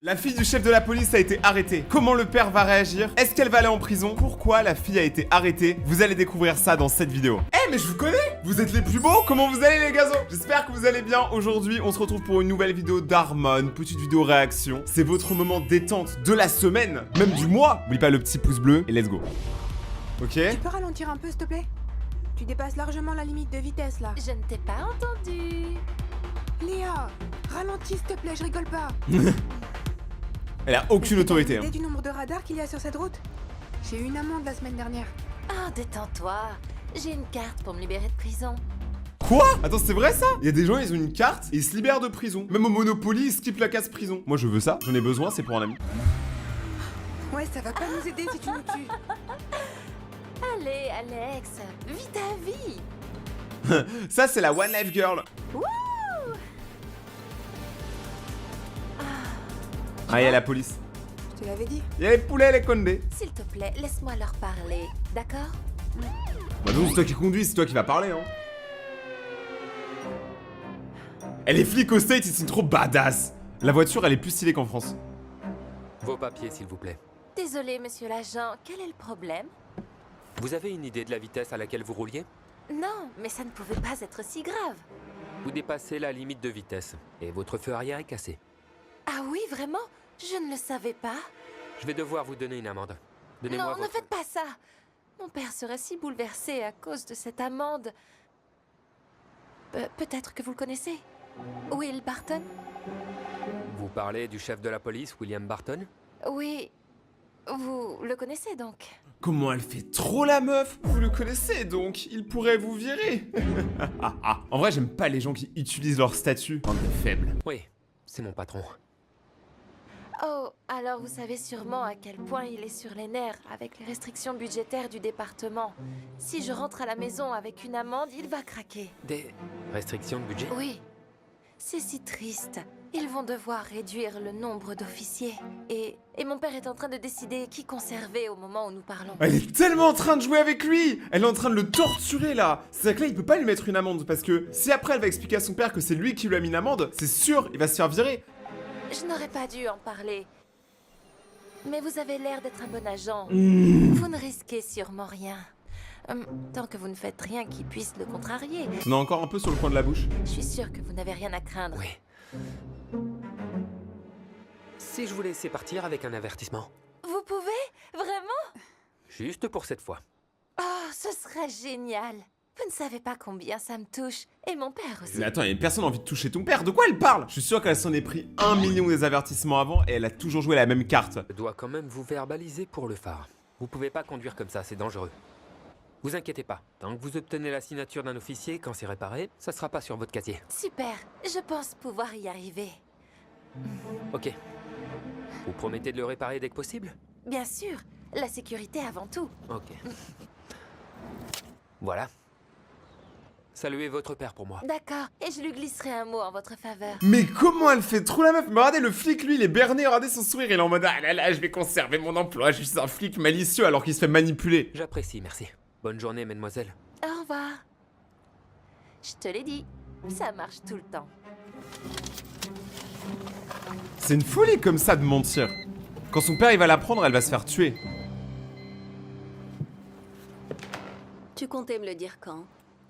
La fille du chef de la police a été arrêtée. Comment le père va réagir? Est-ce qu'elle va aller en prison? Pourquoi la fille a été arrêtée? Vous allez découvrir ça dans cette vidéo. Eh mais je vous connais! Vous êtes les plus beaux! Comment vous allez les gazos? J'espère que vous allez bien. Aujourd'hui, on se retrouve pour une nouvelle vidéo d'Harmon. Petite vidéo réaction. C'est votre moment détente de la semaine, même du mois. N'oublie pas le petit pouce bleu et let's go. Ok? Tu peux ralentir un peu, s'il te plaît? Tu dépasses largement la limite de vitesse, là. Je ne t'ai pas entendu. Léa, ralentis, s'il te plaît, je rigole pas. Elle a aucune autorité. T'as une idée du nombre de radars qu'il y a sur cette route? J'ai eu une amende la semaine dernière. Ah, détends-toi. J'ai une carte pour me libérer de prison. Quoi? Attends, c'est vrai ça? Il y a des gens, ils ont une carte et ils se libèrent de prison. Même au Monopoly, ils skippent la case prison. Moi, je veux ça. J'en ai besoin, c'est pour un ami. Ouais, ça va pas nous aider si tu nous tues. Allez, Alex, vis ta vie. Ça, c'est la One Life Girl. Wouh! Ah, il y a la police. Je te l'avais dit. Il y a les poulets, les condés. S'il te plaît, laisse-moi leur parler, d'accord? Bah non, c'est toi qui conduis, c'est toi qui vas parler, hein. Elle est flic au State, c'est trop badass. La voiture, elle est plus stylée qu'en France. Vos papiers, s'il vous plaît. Désolé, monsieur l'agent, quel est le problème? Vous avez une idée de la vitesse à laquelle vous rouliez? Non, mais ça ne pouvait pas être si grave. Vous dépassez la limite de vitesse et votre feu arrière est cassé. Ah oui, vraiment? Je ne le savais pas. Je vais devoir vous donner une amende. Donnez-moi Non, votre... ne faites pas ça. Mon père serait si bouleversé à cause de cette amende. Peut-être que vous le connaissez. Will Barton? Vous parlez du chef de la police, William Barton? Oui, vous le connaissez donc. Comment elle fait trop la meuf? Vous le connaissez donc, il pourrait vous virer. En vrai, j'aime pas les gens qui utilisent leur statut. Bande de faibles. Oui, c'est mon patron. Oh, alors vous savez sûrement à quel point il est sur les nerfs avec les restrictions budgétaires du département. Si je rentre à la maison avec une amende, il va craquer. Des restrictions de budget? Oui, c'est si triste. Ils vont devoir réduire le nombre d'officiers. Et mon père est en train de décider qui conserver au moment où nous parlons. Elle est tellement en train de jouer avec lui. Elle est en train de le torturer là. C'est que là, il peut pas lui mettre une amende parce que si après elle va expliquer à son père que c'est lui qui lui a mis une amende, c'est sûr, il va se faire virer. Je n'aurais pas dû en parler. Mais vous avez l'air d'être un bon agent. Mmh. Vous ne risquez sûrement rien. Tant que vous ne faites rien qui puisse le contrarier. On a encore un peu sur le coin de la bouche. Je suis sûre que vous n'avez rien à craindre. Oui. Si je vous laissais partir avec un avertissement? Vous pouvez? Vraiment? Juste pour cette fois. Oh, ce serait génial. Vous ne savez pas combien ça me touche. Et mon père aussi. Mais attends, il y a personne envie de toucher ton père. De quoi elle parle? Je suis sûr qu'elle s'en est pris 1 million des avertissements avant et elle a toujours joué la même carte. Je dois quand même vous verbaliser pour le phare. Vous pouvez pas conduire comme ça, c'est dangereux. Vous inquiétez pas, tant que vous obtenez la signature d'un officier quand c'est réparé, ça sera pas sur votre casier. Super, je pense pouvoir y arriver. Ok. Vous promettez de le réparer dès que possible? Bien sûr, la sécurité avant tout. Ok. Voilà. Saluez votre père pour moi. D'accord, et je lui glisserai un mot en votre faveur. Mais comment elle fait trop la meuf? Mais regardez le flic, lui, il est berné, regardez son sourire, il est en mode ah là là, je vais conserver mon emploi, je suis un flic malicieux alors qu'il se fait manipuler. J'apprécie, merci. Bonne journée, mademoiselle. Au revoir. Je te l'ai dit, ça marche tout le temps. C'est une folie comme ça de mentir. Quand son père il va la prendre, elle va se faire tuer. Tu comptais me le dire quand?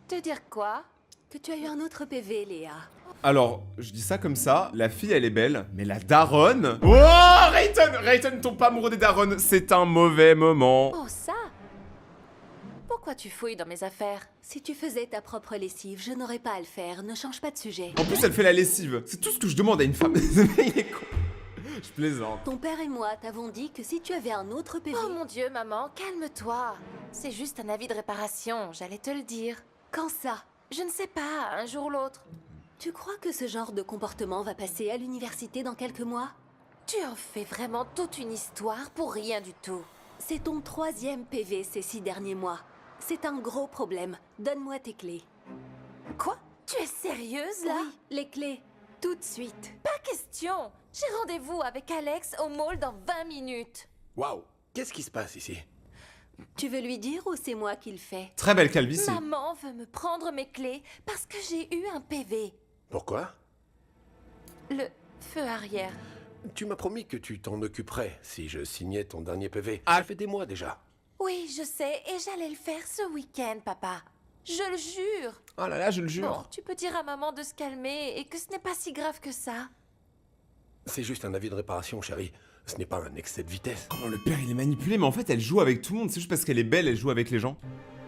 Te dire quoi? Que tu as eu un autre PV, Léa. Alors, je dis ça comme ça, la fille elle est belle, mais la daronne... Oh, Rayton ne tombe pas amoureux des daronnes, c'est un mauvais moment. Oh ça? Pourquoi tu fouilles dans mes affaires? Si tu faisais ta propre lessive, je n'aurais pas à le faire. Ne change pas de sujet. En plus elle fait la lessive, c'est tout ce que je demande à une femme. Il est con. Je plaisante. Ton père et moi t'avons dit que si tu avais un autre PV... Oh mon Dieu, maman, calme-toi. C'est juste un avis de réparation, j'allais te le dire. Quand ça? Je ne sais pas, un jour ou l'autre. Tu crois que ce genre de comportement va passer à l'université dans quelques mois? Tu en fais vraiment toute une histoire pour rien du tout. C'est ton 3e PV ces 6 derniers mois. C'est un gros problème. Donne-moi tes clés. Quoi? Tu es sérieuse là? Oui, les clés. Tout de suite. Pas question. J'ai rendez-vous avec Alex au mall dans 20 minutes. Waouh, qu'est-ce qui se passe ici? Tu veux lui dire ou c'est moi qui le fais? Très belle calvitie. Maman veut me prendre mes clés parce que j'ai eu un PV. Pourquoi? Le feu arrière. Tu m'as promis que tu t'en occuperais si je signais ton dernier PV. Ah. Ça fait des mois déjà. Oui, je sais, et j'allais le faire ce week-end, papa. Je le jure. Oh là là, je le jure. Bon, tu peux dire à maman de se calmer et que ce n'est pas si grave que ça. C'est juste un avis de réparation, chérie. Ce n'est pas un excès de vitesse. Oh, le père, il est manipulé, mais en fait, elle joue avec tout le monde. C'est juste parce qu'elle est belle, elle joue avec les gens.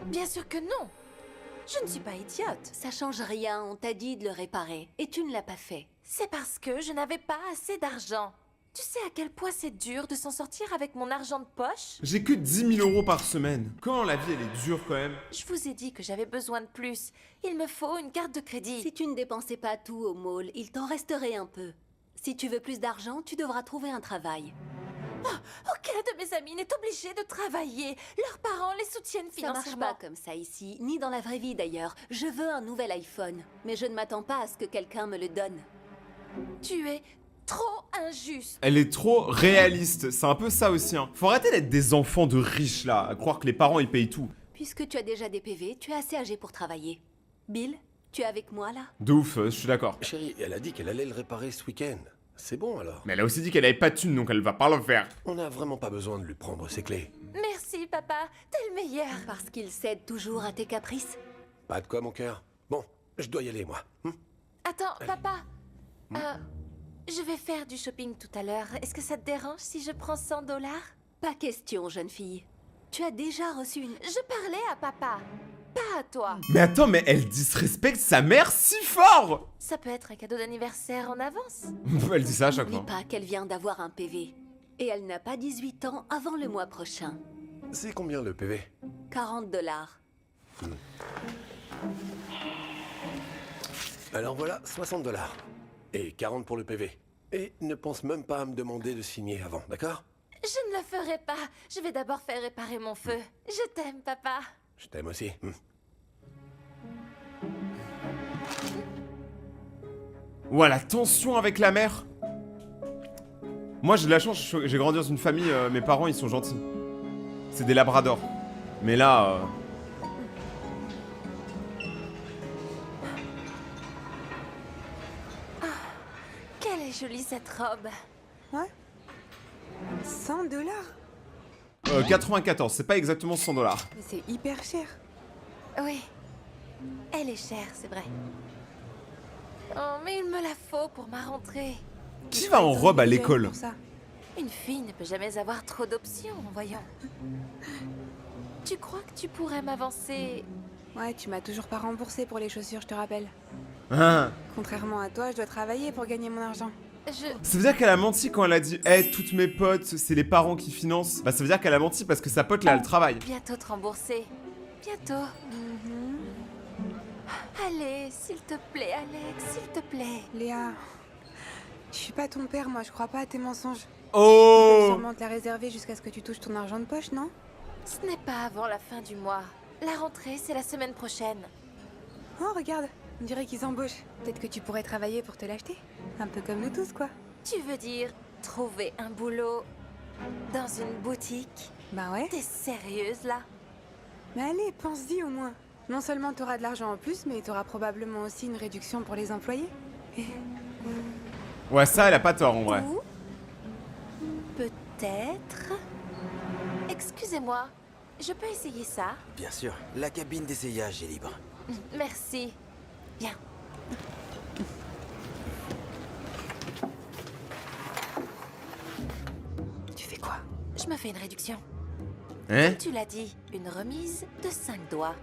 Bien sûr que non. Je ne suis pas idiote. Ça change rien, on t'a dit de le réparer. Et tu ne l'as pas fait. C'est parce que je n'avais pas assez d'argent. Tu sais à quel point c'est dur de s'en sortir avec mon argent de poche? J'ai que 10 000 euros par semaine. Comment la vie, elle est dure quand même. Je vous ai dit que j'avais besoin de plus. Il me faut une carte de crédit. Si tu ne dépensais pas tout au mall, il t'en resterait un peu. Si tu veux plus d'argent, tu devras trouver un travail. Aucun de mes amis n'est obligé de travailler. Leurs parents les soutiennent Ça marche financièrement. pas comme ça ici, ni dans la vraie vie d'ailleurs. Je veux un nouvel iPhone, mais je ne m'attends pas à ce que quelqu'un me le donne. Tu es trop injuste. Elle est trop réaliste. C'est un peu ça aussi, hein. Faut arrêter d'être des enfants de riches, là. À croire que les parents, ils payent tout. Puisque tu as déjà des PV, tu es assez âgé pour travailler. Bill, tu es avec moi là? De ouf, je suis d'accord. Chérie, elle a dit qu'elle allait le réparer ce week-end. C'est bon alors. Mais elle a aussi dit qu'elle avait pas de thunes, donc elle va pas le faire. On n'a vraiment pas besoin de lui prendre ses clés. Merci, papa. T'es le meilleur. Parce qu'il cède toujours à tes caprices? Pas de quoi, mon cœur. Bon, je dois y aller, moi. Attends, papa. Je vais faire du shopping tout à l'heure. Est-ce que ça te dérange si je prends 100 $? Pas question, jeune fille. Tu as déjà reçu une... Je parlais à papa, pas à toi. Mais attends, mais elle disrespecte sa mère si fort. Ça peut être un cadeau d'anniversaire en avance. Elle dit ça à chaque N'oublie fois. pas qu'elle vient d'avoir un PV. Et elle n'a pas 18 ans avant le mois prochain. C'est combien le PV? 40 $. Alors voilà, 60 $. Et 40 pour le PV. Et ne pense même pas à me demander de signer avant, d'accord? Je ne le ferai pas. Je vais d'abord faire réparer mon feu. Je t'aime, papa. Je t'aime aussi. Voilà, tension avec la mère. Moi, j'ai de la chance, j'ai grandi dans une famille, mes parents, ils sont gentils. C'est des labradors. Mais là... Quelle est jolie cette robe. Ouais. 100 $? 94, c'est pas exactement 100 $. Mais c'est hyper cher. Oui. Elle est chère, c'est vrai. Oh, mais il me la faut pour ma rentrée. Qui va en robe à Ils ont l'école? pour ça. Une fille ne peut jamais avoir trop d'options, voyons. Tu crois que tu pourrais m'avancer? Ouais, tu m'as toujours pas remboursé pour les chaussures, je te rappelle. Hein. Contrairement à toi, je dois travailler pour gagner mon argent. Ça veut dire qu'elle a menti quand elle a dit « Eh, toutes mes potes, c'est les parents qui financent ». Bah ça veut dire qu'elle a menti parce que sa pote là, elle travaille. Bientôt te rembourser. Bientôt. Allez, s'il te plaît, Alex, s'il te plaît. Léa, je suis pas ton père, moi, je crois pas à tes mensonges. Tu peux Oh. sûrement te la réserver jusqu'à ce que tu touches ton argent de poche, non? Ce n'est pas avant la fin du mois. La rentrée, c'est la semaine prochaine. Oh, regarde, on dirait qu'ils embauchent. Peut-être que tu pourrais travailler pour te l'acheter. Un peu comme nous tous, quoi. Tu veux dire trouver un boulot dans une boutique? Bah ouais. T'es sérieuse là? Mais allez, pense-y au moins. Non seulement t'auras de l'argent en plus, mais t'auras probablement aussi une réduction pour les employés. Et Ouais, ça, elle a pas tort en vrai. Ou peut-être... Excusez-moi, je peux essayer ça? Bien sûr, la cabine d'essayage est libre. Merci. Bien. tu fais quoi? Je me fais une réduction. Hein? Tu l'as dit, une remise de 5 doigts.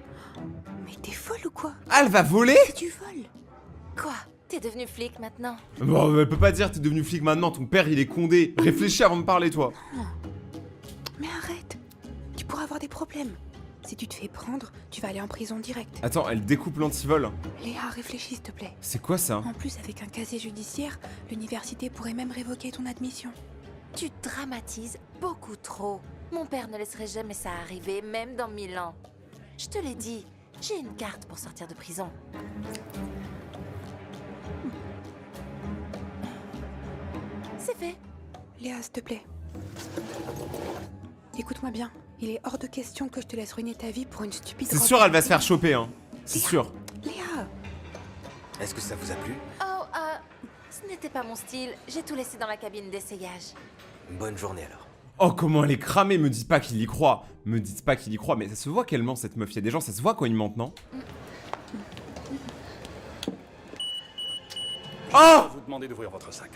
Mais t'es folle ou quoi? Ah, elle va voler? Tu voles? Quoi? T'es devenu flic maintenant? Bon, elle peut pas dire t'es devenu flic maintenant, ton père il est condé. Réfléchis avant de parler toi. Mais arrête. Tu pourras avoir des problèmes. Si tu te fais prendre, tu vas aller en prison direct. Attends, elle découpe l'antivol. Léa, réfléchis s'il te plaît. C'est quoi ça? En plus, avec un casier judiciaire, l'université pourrait même révoquer ton admission. Tu dramatises beaucoup trop. Mon père ne laisserait jamais ça arriver, même dans 1000 ans. Je te l'ai dit, j'ai une carte pour sortir de prison. C'est fait. Léa, s'il te plaît. Écoute-moi bien. Il est hors de question que je te laisse ruiner ta vie pour une stupide C'est robe. sûr, elle va se faire choper, hein. C'est sûr. Léa, Est-ce que ça vous a plu? Oh, ce Ce n'était pas mon style, j'ai tout laissé dans la cabine d'essayage. Bonne journée alors. Oh, comment elle est cramée, me dites pas qu'il y croit. Me dites pas qu'il y croit, mais ça se voit qu'elle ment, cette meuf. Il y a des gens, ça se voit quand ils mentent, non? Oh! Vous demandez d'ouvrir votre sac.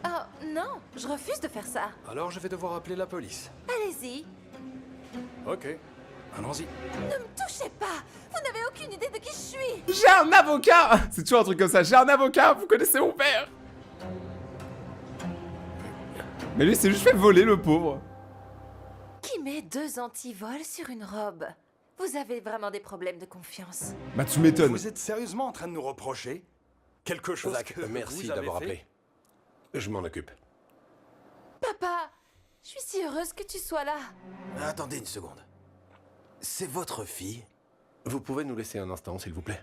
Oh, non, je refuse de faire ça. Alors je vais devoir appeler la police. Allez-y. Ok, allons-y. Ne me touchez pas. Vous n'avez aucune idée de qui je suis. J'ai un avocat! C'est toujours un truc comme ça. J'ai un avocat, vous connaissez mon père. Mais lui, c'est juste fait voler, le pauvre. Qui met 2 antivols sur une robe? Vous avez vraiment des problèmes de confiance. Bah, tu m'étonnes. Vous êtes sérieusement en train de nous reprocher quelque chose Zach, que merci vous avez d'avoir fait? appelé. Je m'en occupe. Papa, je suis si heureuse que tu sois là. Attendez une seconde. C'est votre fille? Vous pouvez nous laisser un instant, s'il vous plaît?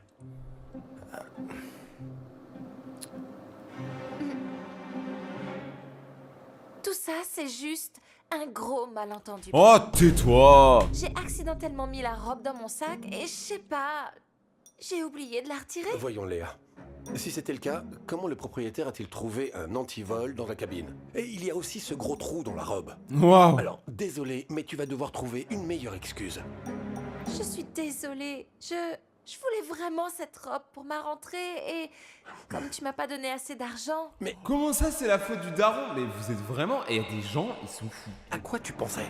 Tout ça, c'est juste un gros malentendu. Oh, tais-toi! J'ai accidentellement mis la robe dans mon sac et je sais pas... J'ai oublié de la retirer. Voyons, Léa. Si c'était le cas, comment le propriétaire a-t-il trouvé un antivol dans la cabine? Et il y a aussi ce gros trou dans la robe. Waouh! Alors, désolé, mais tu vas devoir trouver une meilleure excuse. Je suis désolée. Je voulais vraiment cette robe pour ma rentrée et... Comme tu m'as pas donné assez d'argent... Comment ça, c'est la faute du daron? Mais vous êtes vraiment... Et il y a des gens, ils sont fous. À quoi tu pensais?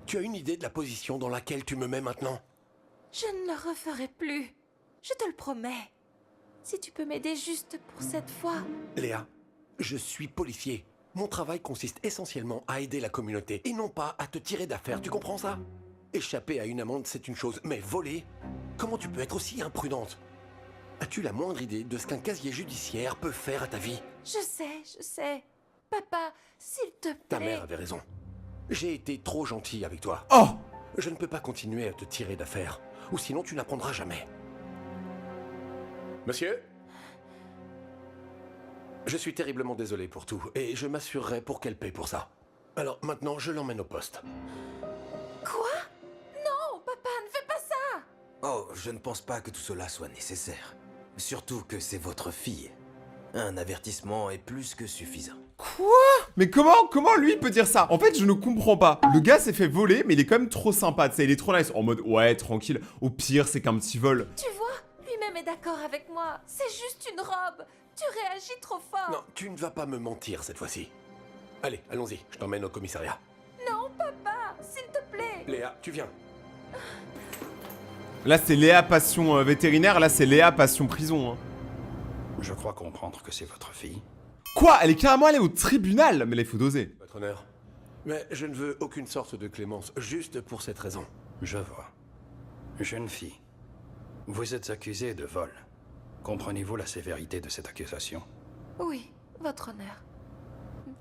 Tu as une idée de la position dans laquelle tu me mets maintenant? Je ne le referai plus. Je te le promets. Si tu peux m'aider juste pour cette fois. Léa, je suis policier. Mon travail consiste essentiellement à aider la communauté et non pas à te tirer d'affaire, tu comprends ça? Échapper à une amende, c'est une chose, mais voler? Comment tu peux être aussi imprudente? As-tu la moindre idée de ce qu'un casier judiciaire peut faire à ta vie? Je sais. Papa, s'il te plaît... Ta mère avait raison. J'ai été trop gentil avec toi. Oh! Je ne peux pas continuer à te tirer d'affaire, ou sinon tu n'apprendras jamais. Monsieur? Je suis terriblement désolé pour tout, et je m'assurerai pour qu'elle paie pour ça. Alors maintenant, je l'emmène au poste. Quoi? Non, papa, ne fais pas ça! Oh, je ne pense pas que tout cela soit nécessaire. Surtout que c'est votre fille. Un avertissement est plus que suffisant. Quoi? Mais comment lui peut dire ça? En fait, je ne comprends pas. Le gars s'est fait voler, mais il est quand même trop sympa, tu sais, il est trop nice. En mode, ouais, tranquille. Au pire, c'est qu'un petit vol. Tu vois, lui-même est d'accord avec moi. C'est juste une robe. Tu réagis trop fort. Non, tu ne vas pas me mentir cette fois-ci. Allez, allons-y, je t'emmène au commissariat. Non, papa, s'il te plaît. Léa, tu viens. Là, c'est Léa passion vétérinaire, là, c'est Léa passion prison. Hein. Je crois comprendre que c'est votre fille. Quoi? Elle est carrément allée au tribunal? Mais là, il faut doser. Votre honneur. Mais je ne veux aucune sorte de clémence, juste pour cette raison. Je vois. Jeune fille, vous êtes accusée de vol. Comprenez-vous la sévérité de cette accusation? Oui, votre honneur.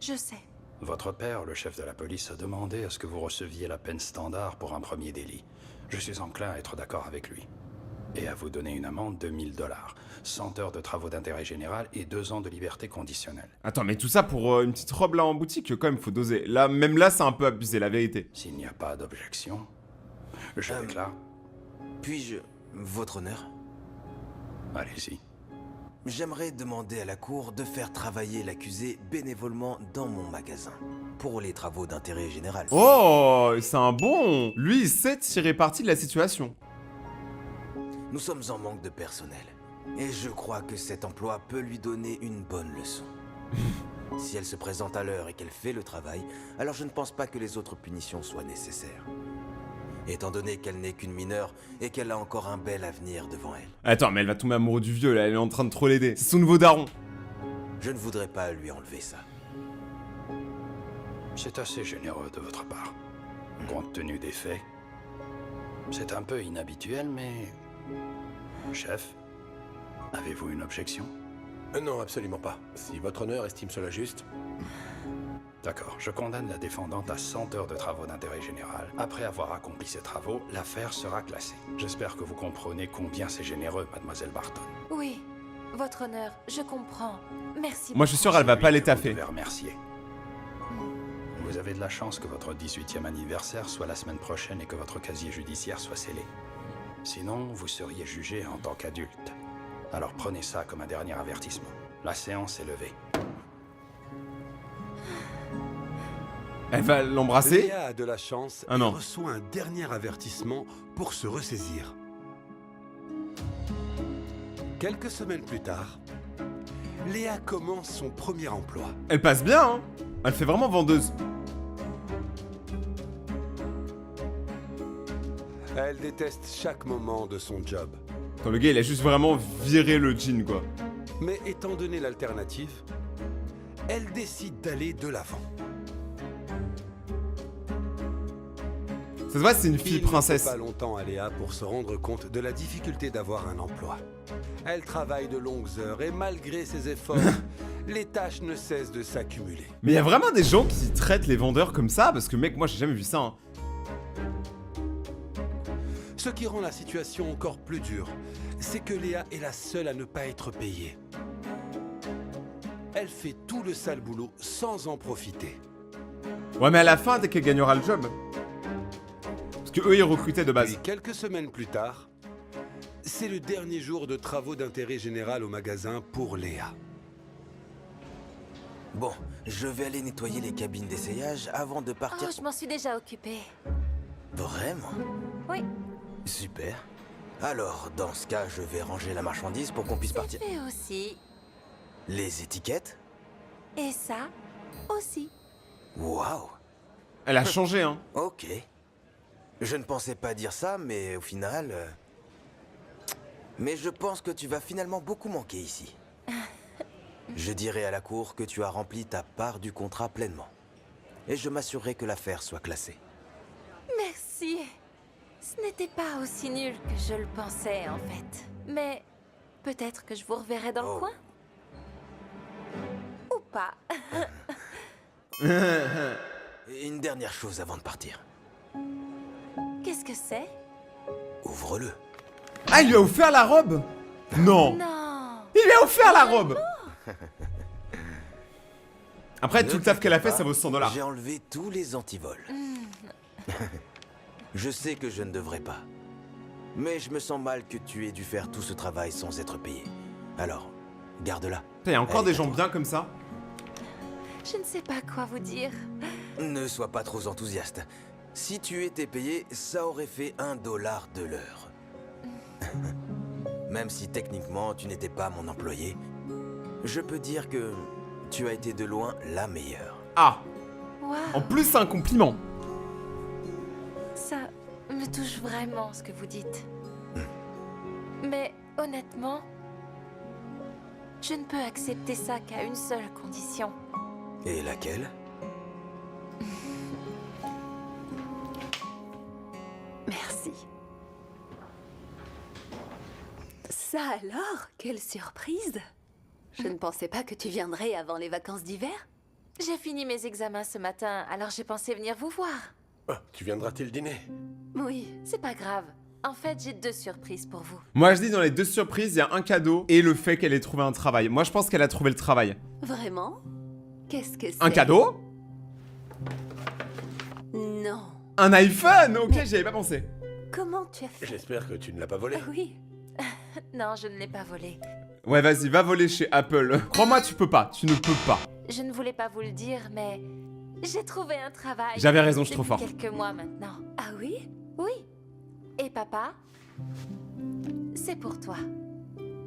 Je sais. Votre père, le chef de la police, a demandé à ce que vous receviez la peine standard pour un premier délit. Je suis enclin à être d'accord avec lui. Et à vous donner une amende de 1000 $, 100 heures de travaux d'intérêt général et 2 ans de liberté conditionnelle. Attends, mais tout ça pour une petite robe là en boutique, quand même, faut doser. Là, même là, c'est un peu abusé, la vérité. S'il n'y a pas d'objection, je déclare... Puis-je, votre honneur? Allez-y. J'aimerais demander à la cour de faire travailler l'accusé bénévolement dans mon magasin. Pour les travaux d'intérêt général. Oh, c'est un bon. Lui, il sait tirer parti de la situation. Nous sommes en manque de personnel. Et je crois que cet emploi peut lui donner une bonne leçon. Si elle se présente à l'heure et qu'elle fait le travail, alors je ne pense pas que les autres punitions soient nécessaires. Étant donné qu'elle n'est qu'une mineure et qu'elle a encore un bel avenir devant elle. Attends, mais elle va tomber amoureuse du vieux, là, elle est en train de trop l'aider. C'est son nouveau daron. Je ne voudrais pas lui enlever ça. C'est assez généreux de votre part. Compte tenu des faits. C'est un peu inhabituel, mais... Chef, avez-vous une objection? Non, absolument pas. Si votre honneur estime cela juste... D'accord, je condamne la défendante à 100 heures de travaux d'intérêt général. Après avoir accompli ces travaux, l'affaire sera classée. J'espère que vous comprenez combien c'est généreux, mademoiselle Barton. Oui, votre honneur, je comprends. Merci. Moi, je suis sûr, elle va pas les Vous taffer. devez remercier. Vous avez de la chance que votre 18e anniversaire soit la semaine prochaine et que votre casier judiciaire soit scellé. Sinon, vous seriez jugé en tant qu'adulte. Alors prenez ça comme un dernier avertissement. La séance est levée. Elle va l'embrasser? Léa a de la chance Ah et non. reçoit un dernier avertissement pour se ressaisir. Quelques semaines plus tard, Léa commence son premier emploi. Elle passe bien, hein. Elle fait vraiment vendeuse. Elle déteste chaque moment de son job. Attends, le gars, il a juste vraiment viré le jean, quoi. Mais étant donné l'alternative, elle décide d'aller de l'avant. Ça se voit, c'est une fille Il ne princesse. faut pas longtemps à Léa pour se rendre compte de la difficulté d'avoir un emploi. Elle travaille de longues heures et malgré ses efforts, les tâches ne cessent de s'accumuler. Mais il y a vraiment des gens qui traitent les vendeurs comme ça? Parce que, mec, moi, j'ai jamais vu ça, hein. Ce qui rend la situation encore plus dure, c'est que Léa est la seule à ne pas être payée. Elle fait tout le sale boulot sans en profiter. Ouais, mais à la fin, dès qu'elle gagnera le job. Parce que eux, ils recrutaient de base. Puis quelques semaines plus tard, c'est le dernier jour de travaux d'intérêt général au magasin pour Léa. Bon, je vais aller nettoyer les cabines d'essayage avant de partir. Oh, je m'en suis déjà occupée. Vraiment? Oui. Super. Alors, dans ce cas, je vais ranger la marchandise pour qu'on puisse C'est partir. fait aussi. Les étiquettes? Et ça aussi. Waouh! Elle a changé, hein. Ok. Je ne pensais pas dire ça, mais au final... Mais je pense que tu vas finalement beaucoup manquer ici. Je dirai à la cour que tu as rempli ta part du contrat pleinement. Et je m'assurerai que l'affaire soit classée. Merci. Ce n'était pas aussi nul que je le pensais, en fait. Mais peut-être que je vous reverrai dans le coin? Ou pas. Et une dernière chose avant de partir. Qu'est-ce que c'est? Ouvre-le. Ah, il lui a offert la robe? Non. Non. Il lui a offert la robe. Après, Ne tout le taf qu'elle a fait, t'inquiète ça vaut pas, 100 $. J'ai enlevé tous les antivols. Je sais que je ne devrais pas. Mais je me sens mal que tu aies dû faire tout ce travail sans être payé. Alors, garde-la. Il y a encore Elle des est à gens toi. bien comme ça. Je ne sais pas quoi vous dire. Ne sois pas trop enthousiaste. Si tu étais payé, ça aurait fait $1 de l'heure. Même si techniquement tu n'étais pas mon employé, je peux dire que tu as été de loin la meilleure. Ah, Waouh. en plus, c'est un compliment. Ça me touche vraiment ce que vous dites. Mais honnêtement, je ne peux accepter ça qu'à une seule condition. Et laquelle? Merci. Ça alors? Quelle surprise! Je ne pensais pas que tu viendrais avant les vacances d'hiver. J'ai fini mes examens ce matin, alors j'ai pensé venir vous voir. Ah, tu viendras-t-il dîner? Oui. C'est pas grave. En fait, j'ai 2 surprises pour vous. Moi, je dis dans les 2 surprises, il y a un cadeau et le fait qu'elle ait trouvé un travail. Moi, je pense qu'elle a trouvé le travail. Vraiment? Qu'est-ce que c'est? Un cadeau? Non. Un iPhone? Ok, j'y avais pas pensé. Comment tu as fait? J'espère que tu ne l'as pas volé. Oui. Non, je ne l'ai pas volé. Ouais, vas-y, va voler chez Apple. Crois-moi, tu peux pas. Tu ne peux pas. Je ne voulais pas vous le dire, mais j'ai trouvé un travail. J'avais raison, je suis trop depuis fort. quelques mois maintenant. Ah oui? Oui. Et papa, c'est pour toi.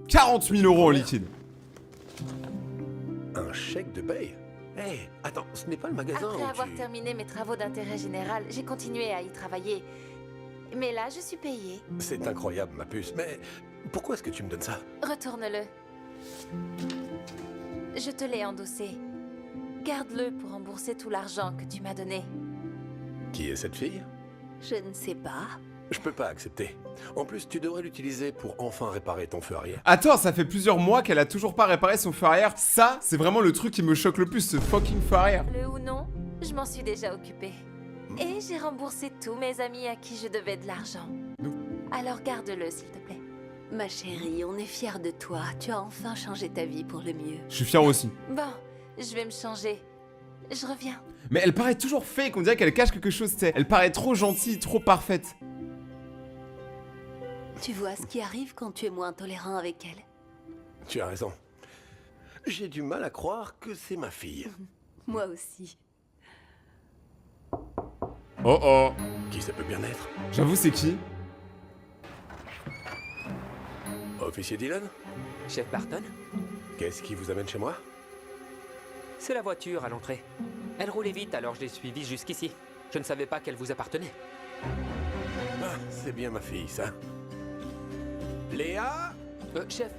40 000 € en liquide. Un chèque de paye? Hé, attends, ce n'est pas le magasin Après où avoir tu... terminé mes travaux d'intérêt général, j'ai continué à y travailler. Mais là, je suis payée. C'est incroyable, ma puce, mais pourquoi est-ce que tu me donnes ça? Retourne-le. Je te l'ai endossé. Garde-le pour rembourser tout l'argent que tu m'as donné. Qui est cette fille? Je ne sais pas. Je peux pas accepter. En plus, tu devrais l'utiliser pour enfin réparer ton feu arrière. Attends, ça fait plusieurs mois qu'elle a toujours pas réparé son feu arrière. Ça, c'est vraiment le truc qui me choque le plus, ce fucking feu arrière. Le ou non, je m'en suis déjà occupée. Et j'ai remboursé tous mes amis à qui je devais de l'argent. Alors garde-le, s'il te plaît. Ma chérie, on est fiers de toi. Tu as enfin changé ta vie pour le mieux. Je suis fier aussi. Bon, je vais me changer. Je reviens. Mais elle paraît toujours fake, on dirait qu'elle cache quelque chose, tu sais. Elle paraît trop gentille, trop parfaite. Tu vois ce qui arrive quand tu es moins tolérant avec elle. Tu as raison. J'ai du mal à croire que c'est ma fille. Moi aussi. Oh oh. Qui ça peut bien être? J'avoue, c'est qui? Officier Dillon? Chef Barton? Qu'est-ce qui vous amène chez moi? C'est la voiture à l'entrée. Elle roulait vite, alors je l'ai suivie jusqu'ici. Je ne savais pas qu'elle vous appartenait. Ah, c'est bien ma fille, ça. Léa? Chef,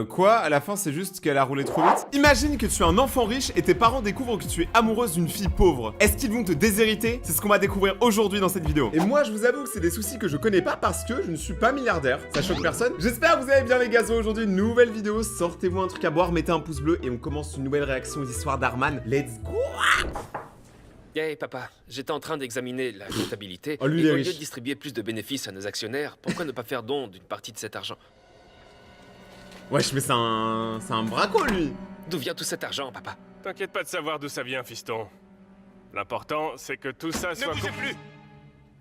Quoi? À la fin, c'est juste qu'elle a roulé trop vite? Imagine que tu es un enfant riche et tes parents découvrent que tu es amoureuse d'une fille pauvre. Est-ce qu'ils vont te déshériter? C'est ce qu'on va découvrir aujourd'hui dans cette vidéo. Et moi, je vous avoue que c'est des soucis que je connais pas parce que je ne suis pas milliardaire. Ça choque personne? J'espère que vous allez bien les gazos. Aujourd'hui, une nouvelle vidéo. Sortez-vous un truc à boire, mettez un pouce bleu et on commence une nouvelle réaction aux histoires d'Arman. Let's go! Hey papa, j'étais en train d'examiner la comptabilité. Oh, lui, il et est au lieu riche. de distribuer plus de bénéfices à nos actionnaires, pourquoi ne pas faire don d'une partie de cet argent? Wesh, mais c'est un braco, lui! D'où vient tout cet argent, papa? T'inquiète pas de savoir d'où ça vient, fiston. L'important, c'est que tout ça soit... Ne bougez plus!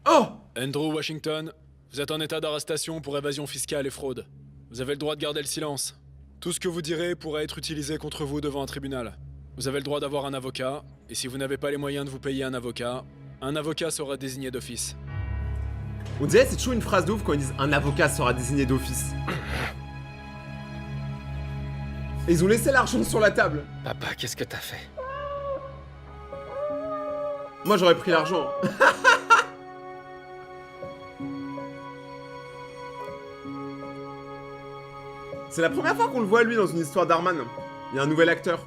Oh! Andrew Washington, vous êtes en état d'arrestation pour évasion fiscale et fraude. Vous avez le droit de garder le silence. Tout ce que vous direz pourra être utilisé contre vous devant un tribunal. Vous avez le droit d'avoir un avocat, et si vous n'avez pas les moyens de vous payer un avocat sera désigné d'office. On dirait que c'est toujours une phrase de ouf quand ils disent un avocat sera désigné d'office. Et ils ont laissé l'argent sur la table. Papa, qu'est-ce que t'as fait? Moi j'aurais pris l'argent. C'est la première fois qu'on le voit lui dans une histoire d'Arman. Il y a un nouvel acteur.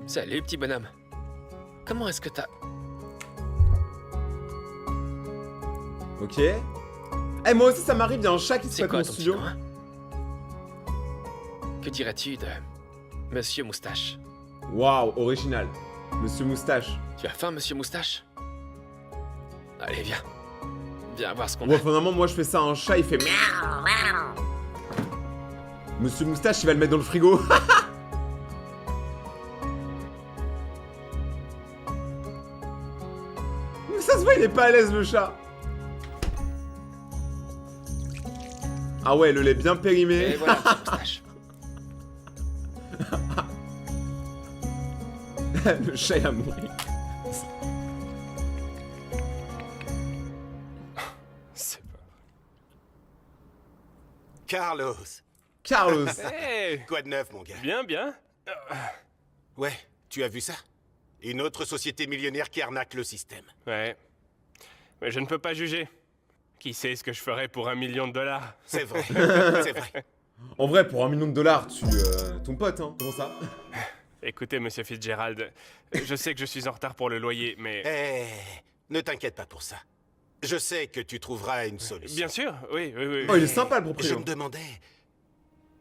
Salut, petit bonhomme. Comment est-ce que t'as... Ok. Eh, moi aussi ça m'arrive, il y a un chat qui se C'est fait quoi mon ton petit studio. nom, hein? Que dirais-tu de... Monsieur Moustache? Waouh, original. Monsieur Moustache. Tu as faim, Monsieur Moustache? Allez, viens. Viens voir ce qu'on Ouais, a. finalement, moi je fais ça à un chat, il fait miaou, miaou. Monsieur Moustache, il va le mettre dans le frigo. Mais ça se voit, il est pas à l'aise le chat. Ah ouais, le lait bien périmé. Et voilà, Monsieur Moustache. Le chat il a mouru. C'est pas... Carlos! Carlos. Hey! Quoi de neuf, mon gars? Bien, bien. Ouais, tu as vu ça? Une autre société millionnaire qui arnaque le système. Ouais. Mais je ne peux pas juger. Qui sait ce que je ferais pour $1 million? C'est vrai, c'est vrai. En vrai, pour $1 million, tu... ton pote, hein. Comment ça? Écoutez, Monsieur Fitzgerald, je sais que je suis en retard pour le loyer, mais... Eh, ne t'inquiète pas pour ça. Je sais que tu trouveras une solution. Bien sûr, oui, oui, oui. Oh, il est sympa le Je propriétaire. me demandais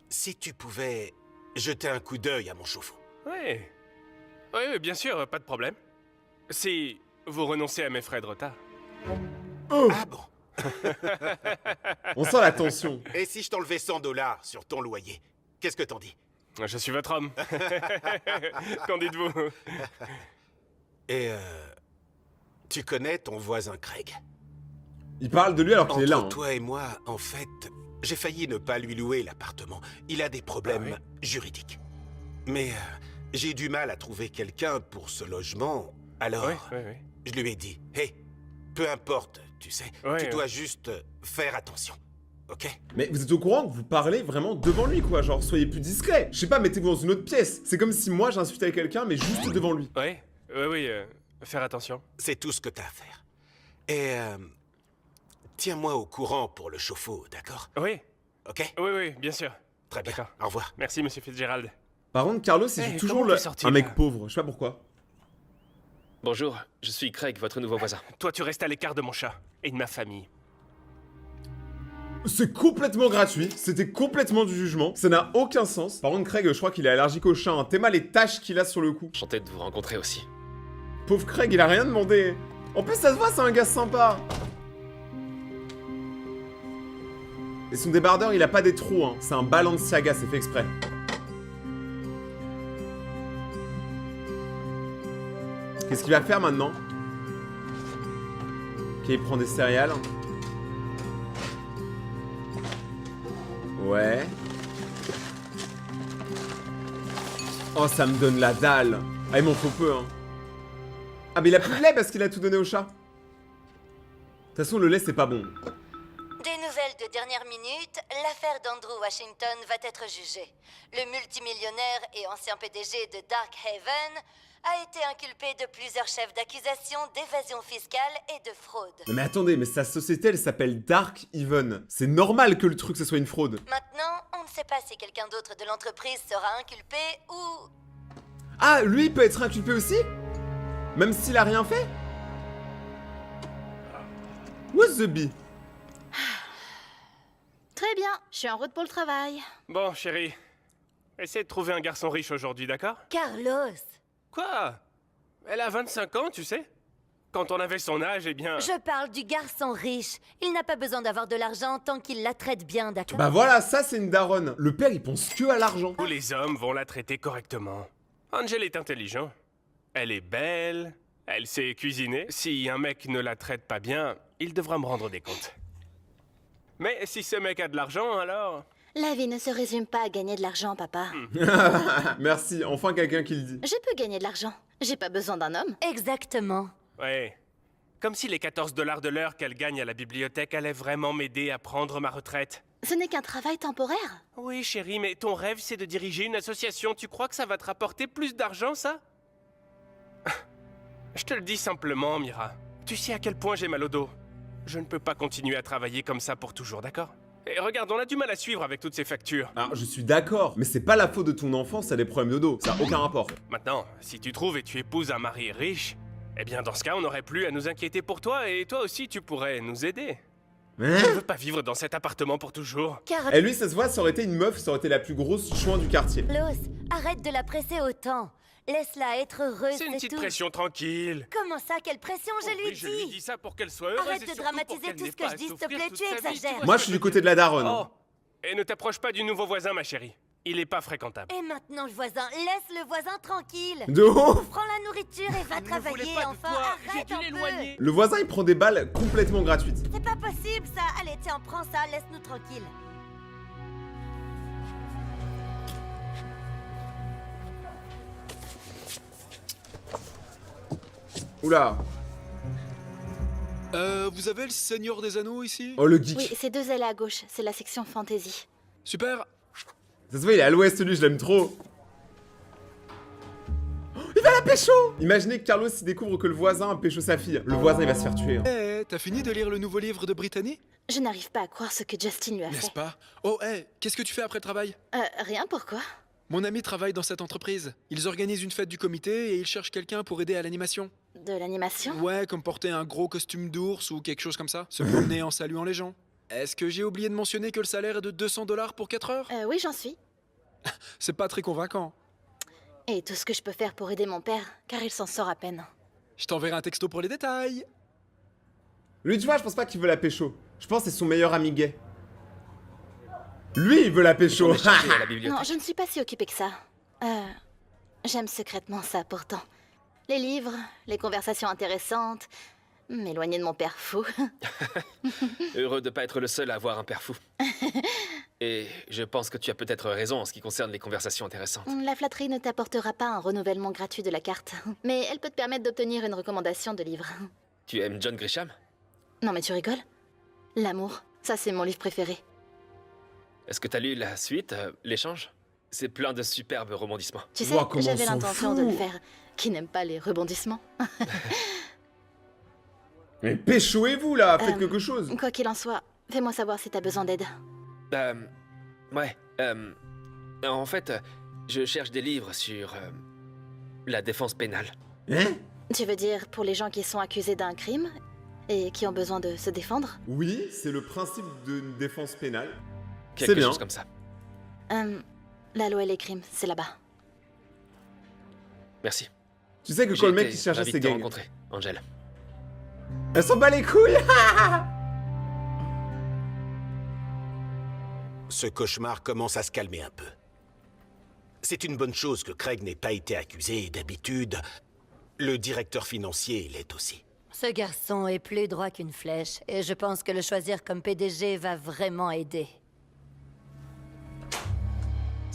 si tu pouvais jeter un coup d'œil à mon chauffe-eau. Oui. Oui, oui, bien sûr, pas de problème. Si vous renoncez à mes frais de retard. Oh, Ah bon? on sent la tension. Et si je t'enlevais $100 sur ton loyer? Qu'est-ce que t'en dis? Je suis votre homme. Qu'en dites-vous? Et tu connais ton voisin Craig? Il parle de lui alors qu'il est là. Entre Hein. toi et moi, en fait, j'ai failli ne pas lui louer l'appartement. Il a des problèmes Ah juridiques. Mais j'ai du mal à trouver quelqu'un pour ce logement. Alors, Oui, oui, oui. je lui ai dit, hey, peu importe, tu sais, Ouais, tu dois juste faire attention. Ok? Mais vous êtes au courant que vous parlez vraiment devant lui, quoi. Genre, soyez plus discret. Je sais pas, mettez-vous dans une autre pièce. C'est comme si moi j'insultais quelqu'un, mais juste devant lui. Oui, oui, oui, faire attention. C'est tout ce que t'as à faire. Et tiens-moi au courant pour le chauffe-eau, d'accord? Oui, Ok? oui, oui, bien sûr. Très bien. D'accord. Au revoir. Merci, Monsieur Fitzgerald. Par contre, Carlos, il Hey, joue toujours comment t'es sorti, un mec là pauvre. Je sais pas pourquoi. Bonjour, je suis Craig, votre nouveau voisin. Toi, tu restes à l'écart de mon chat et de ma famille. C'est complètement gratuit. C'était complètement du jugement. Ça n'a aucun sens. Par contre, Craig, je crois qu'il est allergique au chat. Hein. T'es mal les taches qu'il a sur le cou. Enchanté de vous rencontrer aussi. Pauvre Craig, il a rien demandé. En plus, ça se voit, c'est un gars sympa. Et son débardeur, il a pas des trous, hein. C'est un Balenciaga, c'est fait exprès. Qu'est-ce qu'il va faire maintenant? Ok, il prend des céréales. Ouais. Oh, ça me donne la dalle. Ah, il m'en faut peu, hein. Ah, mais il a plus de lait parce qu'il a tout donné au chat. De toute façon, le lait, c'est pas bon. Des nouvelles de dernière minute, l'affaire d'Andrew Washington va être jugée. Le multimillionnaire et ancien PDG de Dark Haven a été inculpé de plusieurs chefs d'accusation d'évasion fiscale et de fraude. Mais attendez, mais sa société, elle s'appelle Dark Haven. C'est normal que le truc, ce soit une fraude. Maintenant, on ne sait pas si quelqu'un d'autre de l'entreprise sera inculpé ou... Ah, lui, il peut être inculpé aussi? Même s'il a rien fait? What's the bee? Très bien, je suis en route pour le travail. Bon, chérie, essaie de trouver un garçon riche aujourd'hui, d'accord? Carlos! Quoi? Elle a 25 ans, tu sais? Quand on avait son âge, eh bien... Je parle du garçon riche. Il n'a pas besoin d'avoir de l'argent tant qu'il la traite bien, d'accord? Bah voilà, ça c'est une daronne. Le père, il pense que à l'argent. Tous les hommes vont la traiter correctement. Angel est intelligent. Elle est belle. Elle sait cuisiner. Si un mec ne la traite pas bien, il devra me rendre des comptes. Mais si ce mec a de l'argent, alors... La vie ne se résume pas à gagner de l'argent, papa. Merci, enfin quelqu'un qui le dit. Je peux gagner de l'argent. J'ai pas besoin d'un homme. Exactement. Ouais. Comme si les 14 $ de l'heure qu'elle gagne à la bibliothèque allaient vraiment m'aider à prendre ma retraite. Ce n'est qu'un travail temporaire. Oui, chérie, mais ton rêve, c'est de diriger une association. Tu crois que ça va te rapporter plus d'argent, ça? Je te le dis simplement, Mira. Tu sais à quel point j'ai mal au dos. Je ne peux pas continuer à travailler comme ça pour toujours, d'accord? Et regarde, on a du mal à suivre avec toutes ces factures. Alors, je suis d'accord, mais c'est pas la faute de ton enfant, ça a des problèmes de dos. Ça a aucun rapport. Maintenant, si tu trouves et tu épouses un mari riche, eh bien dans ce cas, on n'aurait plus à nous inquiéter pour toi et toi aussi, tu pourrais nous aider. Je ne veux pas vivre dans cet appartement pour toujours. Et lui, ça se voit, ça aurait été une meuf, ça aurait été la plus grosse chouin du quartier. Carlos, arrête de la presser autant. Laisse-la être heureuse, C'est une petite tout. pression tranquille. Comment ça, quelle pression je lui Oui, je lui dis ça pour qu'elle soit heureuse. Arrête et de surtout dramatiser pour qu'elle tout n'ait ce que pas je à dis, s'il te souffrir plaît, toute tu sa vie, exagères. vois Moi, ce je suis que du côté de la daronne. Oh. Et ne t'approche pas du nouveau voisin, ma chérie. Il est pas fréquentable. Et maintenant, le voisin, laisse le voisin tranquille. De ouf. Prends la nourriture et va travailler, pas de enfin, toi, arrête j'ai dû un peu. l'éloigner. Le voisin, il prend des balles complètement gratuites. C'est pas possible, ça. Allez, tiens, prends ça, laisse-nous tranquille. Oula. Vous avez le Seigneur des Anneaux ici? Oh, le geek. Oui, c'est 2 ailes à gauche, c'est la section fantasy. Super. Ça se voit, il est à l'ouest, lui, je l'aime trop. Oh, il va la pécho. Imaginez que Carlos, il découvre que le voisin a pécho sa fille. Le voisin, il va se faire tuer. Hein. Eh, t'as fini de lire le nouveau livre de Brittany? Je n'arrive pas à croire ce que Justin lui a N'est-ce fait. pas? Oh, qu'est-ce que tu fais après le travail? Rien, pourquoi? Mon ami travaille dans cette entreprise. Ils organisent une fête du comité et ils cherchent quelqu'un pour aider à l'animation. De l'animation? Ouais, comme porter un gros costume d'ours ou quelque chose comme ça. Se promener en saluant les gens. Est-ce que j'ai oublié de mentionner que le salaire est de 200 $ pour 4 heures? Oui, j'en suis. C'est pas très convaincant. Et tout ce que je peux faire pour aider mon père, car il s'en sort à peine. Je t'enverrai un texto pour les détails. Lui, tu vois, je pense pas qu'il veut la pécho. Je pense que c'est son meilleur ami gay. Lui, il veut la pécho. Non, je ne suis pas si occupée que ça. J'aime secrètement ça, pourtant. Les livres, les conversations intéressantes, m'éloigner de mon père fou. Heureux de pas être le seul à avoir un père fou. Et je pense que tu as peut-être raison en ce qui concerne les conversations intéressantes. La flatterie ne t'apportera pas un renouvellement gratuit de la carte, mais elle peut te permettre d'obtenir une recommandation de livre. Tu aimes John Grisham? Non mais tu rigoles? L'amour, ça c'est mon livre préféré. Est-ce que t'as lu la suite, l'échange? C'est plein de superbes rebondissements. Tu sais, j'avais l'intention de le faire. Qui n'aime pas les rebondissements? Mais péchoez-vous là, faites quelque chose. Quoi qu'il en soit, fais-moi savoir si t'as besoin d'aide. Ouais, en fait, je cherche des livres sur la défense pénale. Hein? Tu veux dire pour les gens qui sont accusés d'un crime et qui ont besoin de se défendre? Oui, c'est le principe d'une défense pénale. Quelque bien. chose comme ça. La loi et les crimes, c'est là-bas. Merci. Tu sais que quand le mec il cherche à ses gangs. Rencontrer, Angel. Elle s'en bat les couilles. Ce cauchemar commence à se calmer un peu. C'est une bonne chose que Craig n'ait pas été accusé et d'habitude, le directeur financier l'est aussi. Ce garçon est plus droit qu'une flèche et je pense que le choisir comme PDG va vraiment aider.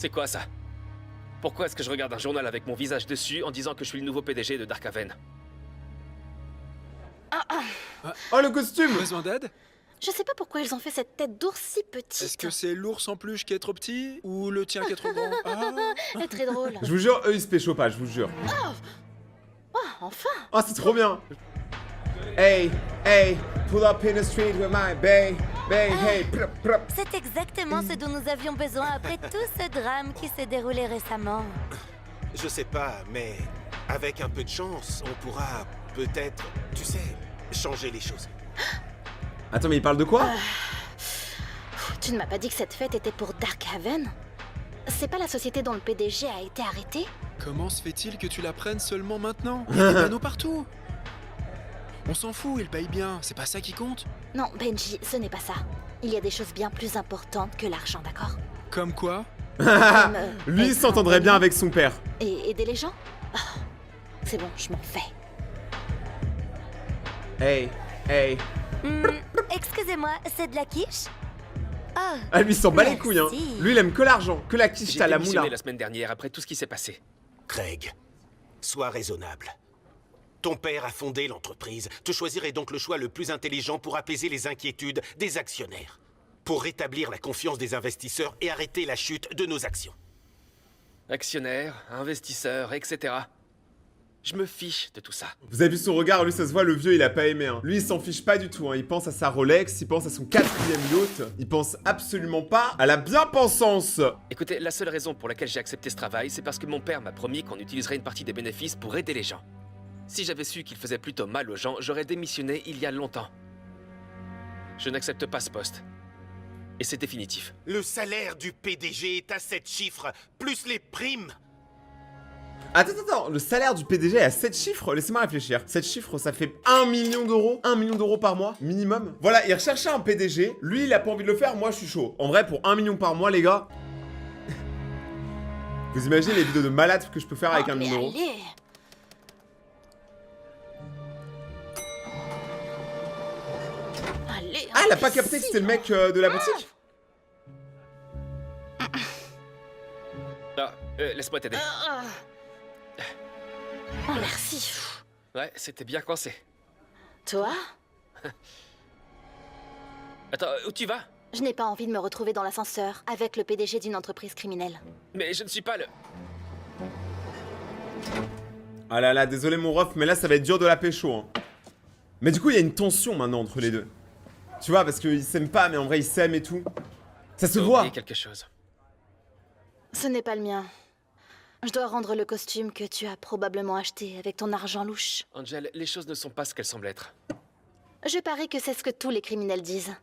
C'est quoi ça? Pourquoi est-ce que je regarde un journal avec mon visage dessus en disant que je suis le nouveau PDG de Darkhaven? Oh, le costume! Besoin d'aide? Je sais pas pourquoi ils ont fait cette tête d'ours si petite. Est-ce que c'est l'ours en peluche qui est trop petit ou le tien qui est trop grand? C'est très drôle. Je vous jure, eux ils se pécho pas, je vous jure. Oh, enfin. Oh, c'est trop bien. Hey, hey, pull up in the street with my bae, hey, plop, plop. C'est exactement ce dont nous avions besoin après tout ce drame qui s'est déroulé récemment. Je sais pas, mais avec un peu de chance, on pourra peut-être, tu sais, changer les choses. Attends, mais il parle de quoi? Tu ne m'as pas dit que cette fête était pour Darkhaven? C'est pas la société dont le PDG a été arrêté? Comment se fait-il que tu la prennes seulement maintenant? Il y a des panneaux partout. On s'en fout, il paye bien, c'est pas ça qui compte? Non, Benji, ce n'est pas ça. Il y a des choses bien plus importantes que l'argent, d'accord? Comme quoi? Lui, il s'entendrait bien avec son père. Et aider les gens? Oh, c'est bon, je m'en fais. Hey, hey. Excusez-moi, c'est de la quiche? Oh, Ah, lui, il s'en bat les couilles, hein. merci. Lui, il aime que l'argent, que la quiche J'ai à la démissionné moula. la semaine dernière après tout ce qui s'est passé. Craig, sois raisonnable. Ton père a fondé l'entreprise. Tu choisirais donc le choix le plus intelligent pour apaiser les inquiétudes des actionnaires. Pour rétablir la confiance des investisseurs et arrêter la chute de nos actions. Actionnaires, investisseurs, etc. Je me fiche de tout ça. Vous avez vu son regard, lui, ça se voit, le vieux, il a pas aimé, hein. Lui, il s'en fiche pas du tout, hein. Il pense à sa Rolex, il pense à son 4e yacht. Il pense absolument pas à la bien-pensance. Écoutez, la seule raison pour laquelle j'ai accepté ce travail, c'est parce que mon père m'a promis qu'on utiliserait une partie des bénéfices pour aider les gens. Si j'avais su qu'il faisait plutôt mal aux gens, j'aurais démissionné il y a longtemps. Je n'accepte pas ce poste. Et c'est définitif. Le salaire du PDG est à 7 chiffres, plus les primes. Attends, le salaire du PDG est à 7 chiffres? Laissez-moi réfléchir. 7 chiffres, ça fait 1 million d'euros. 1 million d'euros par mois, minimum. Voilà, il recherchait un PDG. Lui, il a pas envie de le faire, moi, je suis chaud. En vrai, pour 1 million par mois, les gars... Vous imaginez les vidéos de malades que je peux faire avec 1 million d'euros? Allez. Allez, Ah, elle a pas capté que c'était le mec de la boutique? Ah, laisse-moi t'aider. Oh, merci. Ouais, c'était bien coincé. Toi? Attends, où tu vas? Je n'ai pas envie de me retrouver dans l'ascenseur avec le PDG d'une entreprise criminelle. Mais je ne suis pas le... Ah là là, désolé mon ref, mais là, ça va être dur de la pécho, hein. Mais du coup, il y a une tension maintenant entre les deux. Tu vois, parce qu'ils s'aiment pas, mais en vrai, ils s'aiment et tout. Ça se voit. quelque chose. Ce n'est pas le mien. Je dois rendre le costume que tu as probablement acheté avec ton argent louche. Angel, les choses ne sont pas ce qu'elles semblent être. Je parie que c'est ce que tous les criminels disent.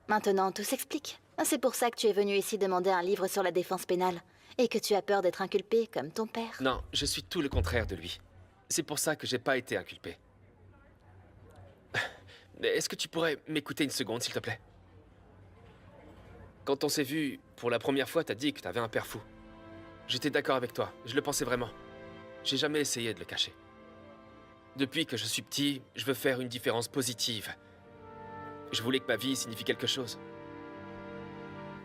Maintenant, tout s'explique. C'est pour ça que tu es venu ici demander un livre sur la défense pénale. Et que tu as peur d'être inculpé comme ton père. Non, je suis tout le contraire de lui. C'est pour ça que j'ai pas été inculpé. Est-ce que tu pourrais m'écouter une seconde, s'il te plaît? Quand on s'est vu pour la première fois, t'as dit que t'avais un père fou. J'étais d'accord avec toi, je le pensais vraiment. J'ai jamais essayé de le cacher. Depuis que je suis petit, je veux faire une différence positive. Je voulais que ma vie signifie quelque chose.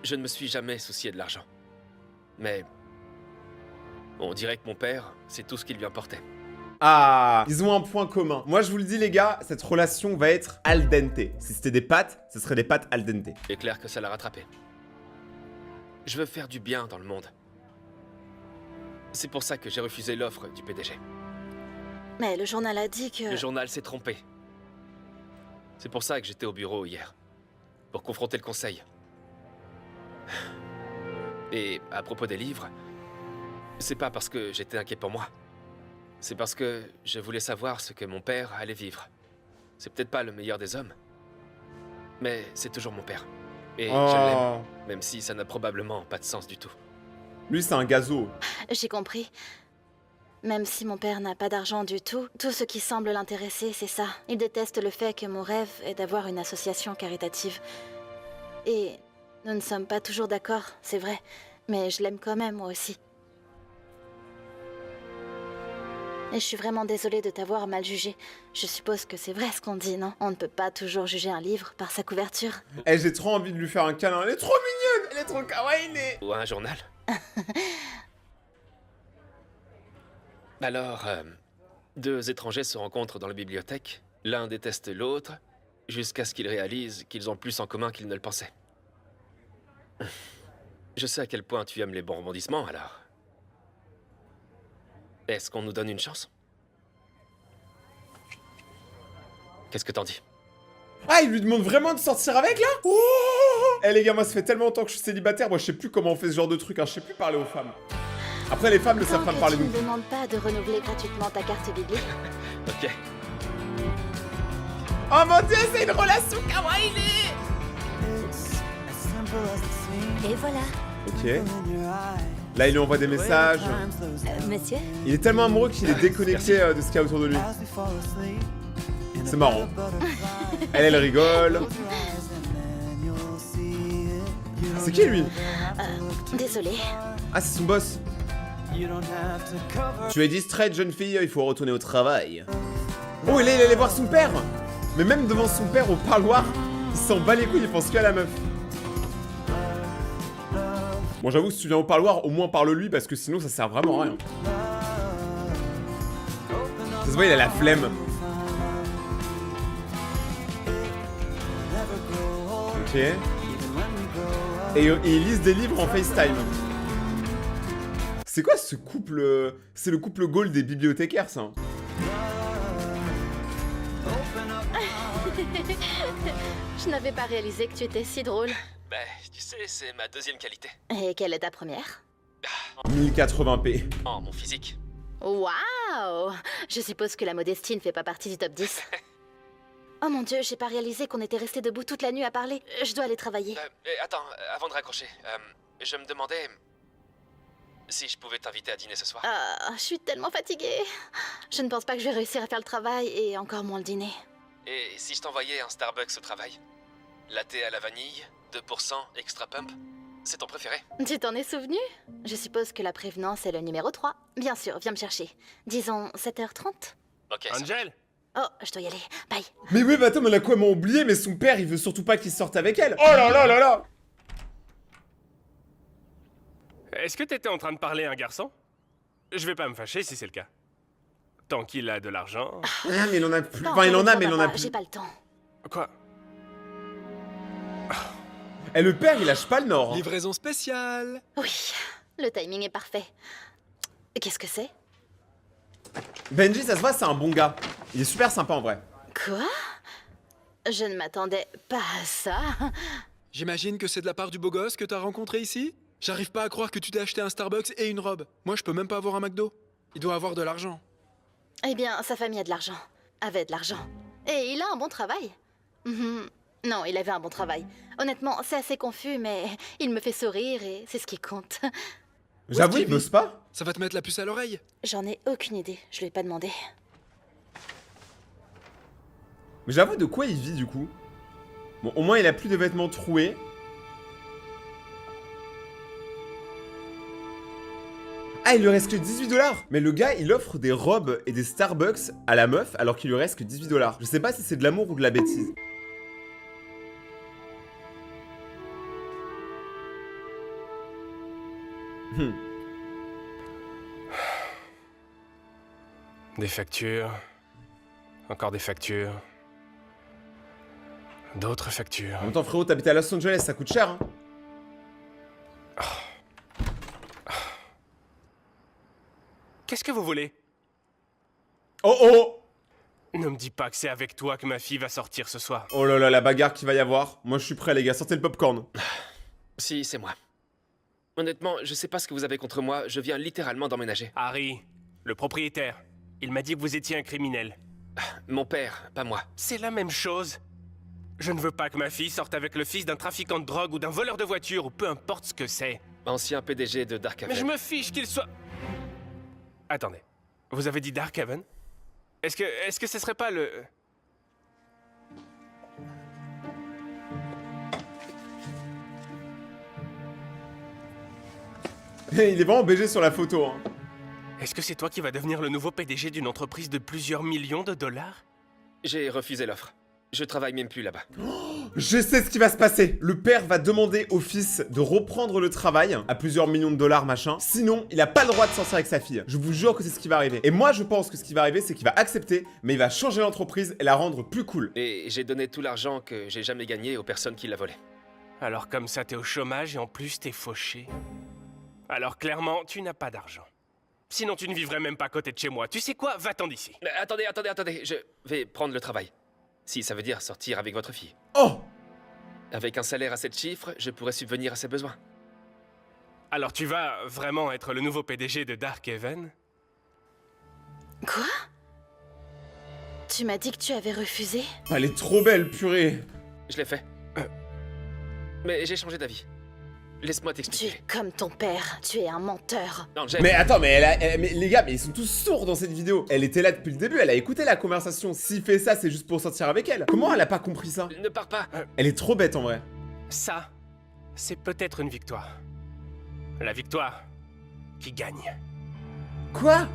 Je ne me suis jamais soucié de l'argent. Mais on dirait que mon père, c'est tout ce qui lui importait. Ah, ils ont un point commun. Moi, je vous le dis, les gars, cette relation va être al dente. Si c'était des pâtes, ce serait des pâtes al dente. C'est clair que ça l'a rattrapé. Je veux faire du bien dans le monde. C'est pour ça que j'ai refusé l'offre du PDG. Mais le journal a dit que... Le journal s'est trompé. C'est pour ça que j'étais au bureau hier. Pour confronter le conseil. Et à propos des livres, c'est pas parce que j'étais inquiet pour moi. C'est parce que je voulais savoir ce que mon père allait vivre. C'est peut-être pas le meilleur des hommes, mais c'est toujours mon père. Et je l'aime, même si ça n'a probablement pas de sens du tout. Lui, c'est un gazo. J'ai compris. Même si mon père n'a pas d'argent du tout, tout ce qui semble l'intéresser, c'est ça. Il déteste le fait que mon rêve est d'avoir une association caritative. Et nous ne sommes pas toujours d'accord, c'est vrai. Mais je l'aime quand même, moi aussi. Et je suis vraiment désolée de t'avoir mal jugé. Je suppose que c'est vrai ce qu'on dit, non? On ne peut pas toujours juger un livre par sa couverture. Eh, j'ai trop envie de lui faire un câlin. Elle est trop mignonne. Elle est trop kawaii. Ou un journal. Alors, deux étrangers se rencontrent dans la bibliothèque. L'un déteste l'autre, jusqu'à ce qu'ils réalisent qu'ils ont plus en commun qu'ils ne le pensaient. Je sais à quel point tu aimes les bons rebondissements, alors. Est-ce qu'on nous donne une chance? Qu'est-ce que t'en dis? Ah, il lui demande vraiment de sortir avec, là? Oh eh les gars, moi, ça fait tellement longtemps que je suis célibataire, moi, je sais plus comment on fait ce genre de truc, hein. Je sais plus parler aux femmes. Après, les femmes ne savent pas me parler Tu nous. ne demandes pas de renouveler gratuitement ta carte biblique. Ok. Oh mon dieu, c'est une relation kawaii. Et voilà. Ok. Là, il lui envoie des messages. Monsieur? Il est tellement amoureux qu'il est déconnecté de ce qu'il y a autour de lui. C'est marrant. Elle rigole. C'est qui, lui? Désolé. Ah, c'est son boss. Tu es distraite, jeune fille, il faut retourner au travail. Oh, il est allé voir son père. Mais même devant son père au parloir, il s'en bat les couilles, il pense qu'à la meuf. Bon, j'avoue, si tu viens au parloir, au moins parle-lui, parce que sinon ça sert vraiment à rien. Ça se voit, il a la flemme. Ok. Et ils lisent des livres en FaceTime. C'est quoi ce couple? C'est le couple Gaulle des bibliothécaires, ça. Je n'avais pas réalisé que tu étais si drôle. Bah, tu sais, c'est ma deuxième qualité. Et quelle est ta première? 1080p. Oh, mon physique. Waouh! Je suppose que la modestie ne fait pas partie du top 10. Oh mon dieu, j'ai pas réalisé qu'on était resté debout toute la nuit à parler. Je dois aller travailler. Attends, avant de raccrocher, je me demandais si je pouvais t'inviter à dîner ce soir. Ah, je suis tellement fatiguée. Je ne pense pas que je vais réussir à faire le travail et encore moins le dîner. Et si je t'envoyais un Starbucks au travail? Latte à la vanille, 2%, extra pump? C'est ton préféré? Tu t'en es souvenu? Je suppose que la prévenance est le numéro 3. Bien sûr, viens me chercher. Disons 7h30. Ok. Angel? Oh, je dois y aller. Bye. Mais oui, bah attends, mais on a quoi oublié, mais son père, il veut surtout pas qu'il sorte avec elle. Oh là là là là! Est-ce que t'étais en train de parler à un garçon? Je vais pas me fâcher si c'est le cas. Tant qu'il a de l'argent... Ah, mais il en a plus. Non, Enfin, il en a, mais il en a papa, plus. J'ai pas le temps. Quoi? Et le père, il lâche pas le nord. Hein. Livraison spéciale. Oui, le timing est parfait. Qu'est-ce que c'est? Benji, ça se voit, c'est un bon gars. Il est super sympa en vrai. Quoi? Je ne m'attendais pas à ça. J'imagine que c'est de la part du beau gosse que t'as rencontré ici? J'arrive pas à croire que tu t'es acheté un Starbucks et une robe. Moi, je peux même pas avoir un McDo. Il doit avoir de l'argent. Eh bien, sa famille a de l'argent. Avait de l'argent. Et il a un bon travail. Non, il avait un bon travail. Honnêtement, c'est assez confus, mais il me fait sourire et c'est ce qui compte. J'avoue, il bosse pas. Ça va te mettre la puce à l'oreille. J'en ai aucune idée, je lui ai pas demandé. Mais j'avoue, de quoi il vit du coup? Bon, au moins il a plus de vêtements troués. Ah, il lui reste que 18$. Mais le gars, il offre des robes et des Starbucks à la meuf alors qu'il lui reste que 18$. Je sais pas si c'est de l'amour ou de la bêtise. Des factures. Encore des factures. D'autres factures. En même temps, frérot, t'habites à Los Angeles, ça coûte cher, hein. Qu'est-ce que vous voulez? Oh oh! Ne me dis pas que c'est avec toi que ma fille va sortir ce soir. Oh là là, la bagarre qu'il va y avoir. Moi, je suis prêt, les gars. Sortez le popcorn. Si, c'est moi. Honnêtement, je sais pas ce que vous avez contre moi, je viens littéralement d'emménager. Harry, le propriétaire, il m'a dit que vous étiez un criminel. Mon père, pas moi. C'est la même chose. Je ne veux pas que ma fille sorte avec le fils d'un trafiquant de drogue ou d'un voleur de voiture ou peu importe ce que c'est. Ancien PDG de Dark Haven. Mais je me fiche qu'il soit... Attendez, vous avez dit Dark Haven? Est-ce que ce serait pas le... Il est vraiment BG sur la photo, hein. Est-ce que c'est toi qui vas devenir le nouveau PDG d'une entreprise de plusieurs millions de dollars? J'ai refusé l'offre. Je travaille même plus là-bas. Je sais ce qui va se passer. Le père va demander au fils de reprendre le travail à plusieurs millions de dollars, machin. Sinon, il a pas le droit de sortir avec sa fille. Je vous jure que c'est ce qui va arriver. Et moi, je pense que ce qui va arriver, c'est qu'il va accepter, mais il va changer l'entreprise et la rendre plus cool. Et j'ai donné tout l'argent que j'ai jamais gagné aux personnes qui l'a volé. Alors comme ça, t'es au chômage et en plus, t'es fauché. Alors clairement, tu n'as pas d'argent. Sinon, tu ne vivrais même pas à côté de chez moi. Tu sais quoi? Va-t'en d'ici. Attendez. Je vais prendre le travail. Si ça veut dire sortir avec votre fille. Oh! Avec un salaire à 7 chiffres, je pourrais subvenir à ses besoins. Alors tu vas vraiment être le nouveau PDG de Dark Haven? Quoi? Tu m'as dit que tu avais refusé? Elle est trop belle, purée. Je l'ai fait. Mais j'ai changé d'avis. Laisse-moi Tu t'expliquer. es comme ton père, tu es un menteur. Angel. Mais attends, mais mais les gars, mais ils sont tous sourds dans cette vidéo. Elle était là depuis le début, elle a écouté la conversation. S'il fait ça, c'est juste pour sortir avec elle. Comment elle a pas compris ça? Ne pars pas. Elle est trop bête en vrai. Ça, c'est peut-être une victoire. La victoire qui gagne. Quoi?